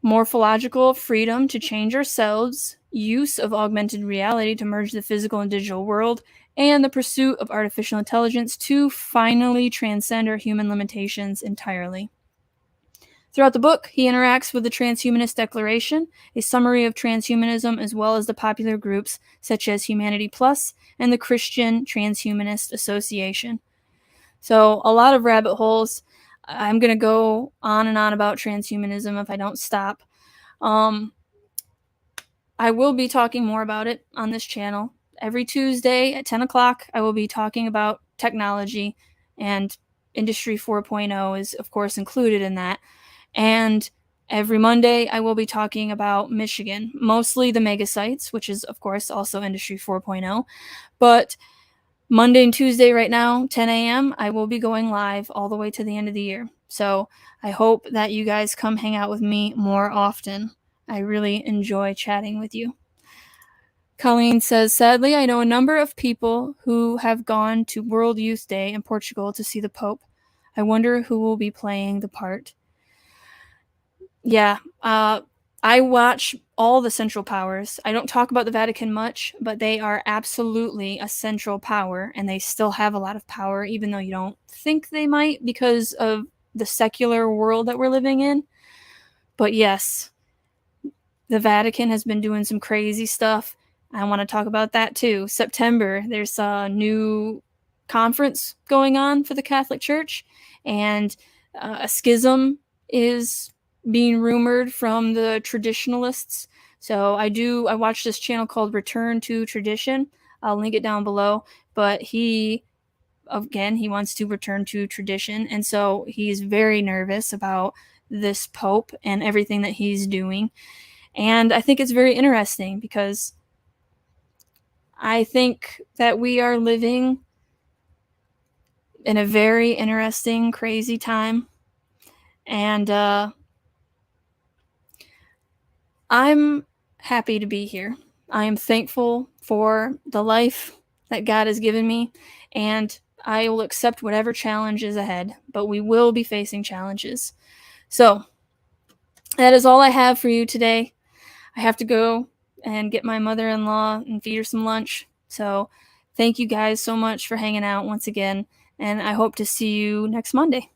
morphological freedom to change ourselves, use of augmented reality to merge the physical and digital world, and the pursuit of artificial intelligence to finally transcend our human limitations entirely. Throughout the book, he interacts with the Transhumanist Declaration, a summary of transhumanism, as well as the popular groups such as Humanity Plus and the Christian Transhumanist Association. So, a lot of rabbit holes. I'm going to go on and on about transhumanism if I don't stop. I will be talking more about it on this channel. Every Tuesday at 10 o'clock, I will be talking about technology, and Industry 4.0 is, of course, included in that. And every Monday, I will be talking about Michigan, mostly the mega sites, which is, of course, also Industry 4.0. But Monday and Tuesday right now, 10 a.m., I will be going live all the way to the end of the year. So I hope that you guys come hang out with me more often. I really enjoy chatting with you. Colleen says, sadly, I know a number of people who have gone to World Youth Day in Portugal to see the Pope. I wonder who will be playing the part. Yeah, I watch all the central powers. I don't talk about the Vatican much, but they are absolutely a central power, and they still have a lot of power, even though you don't think they might because of the secular world that we're living in. But yes, the Vatican has been doing some crazy stuff. I want to talk about that too. September, there's a new conference going on for the Catholic Church, and a schism is being rumored from the traditionalists. So I watch this channel called Return to Tradition. I'll link it down below. But he wants to return to tradition. And so he's very nervous about this Pope and everything that he's doing. And I think it's very interesting because I think that we are living in a very interesting, crazy time. And I'm happy to be here. I am thankful for the life that God has given me, and I will accept whatever challenge is ahead, but we will be facing challenges. So that is all I have for you today. I have to go and get my mother-in-law and feed her some lunch. So thank you guys so much for hanging out once again, and I hope to see you next Monday.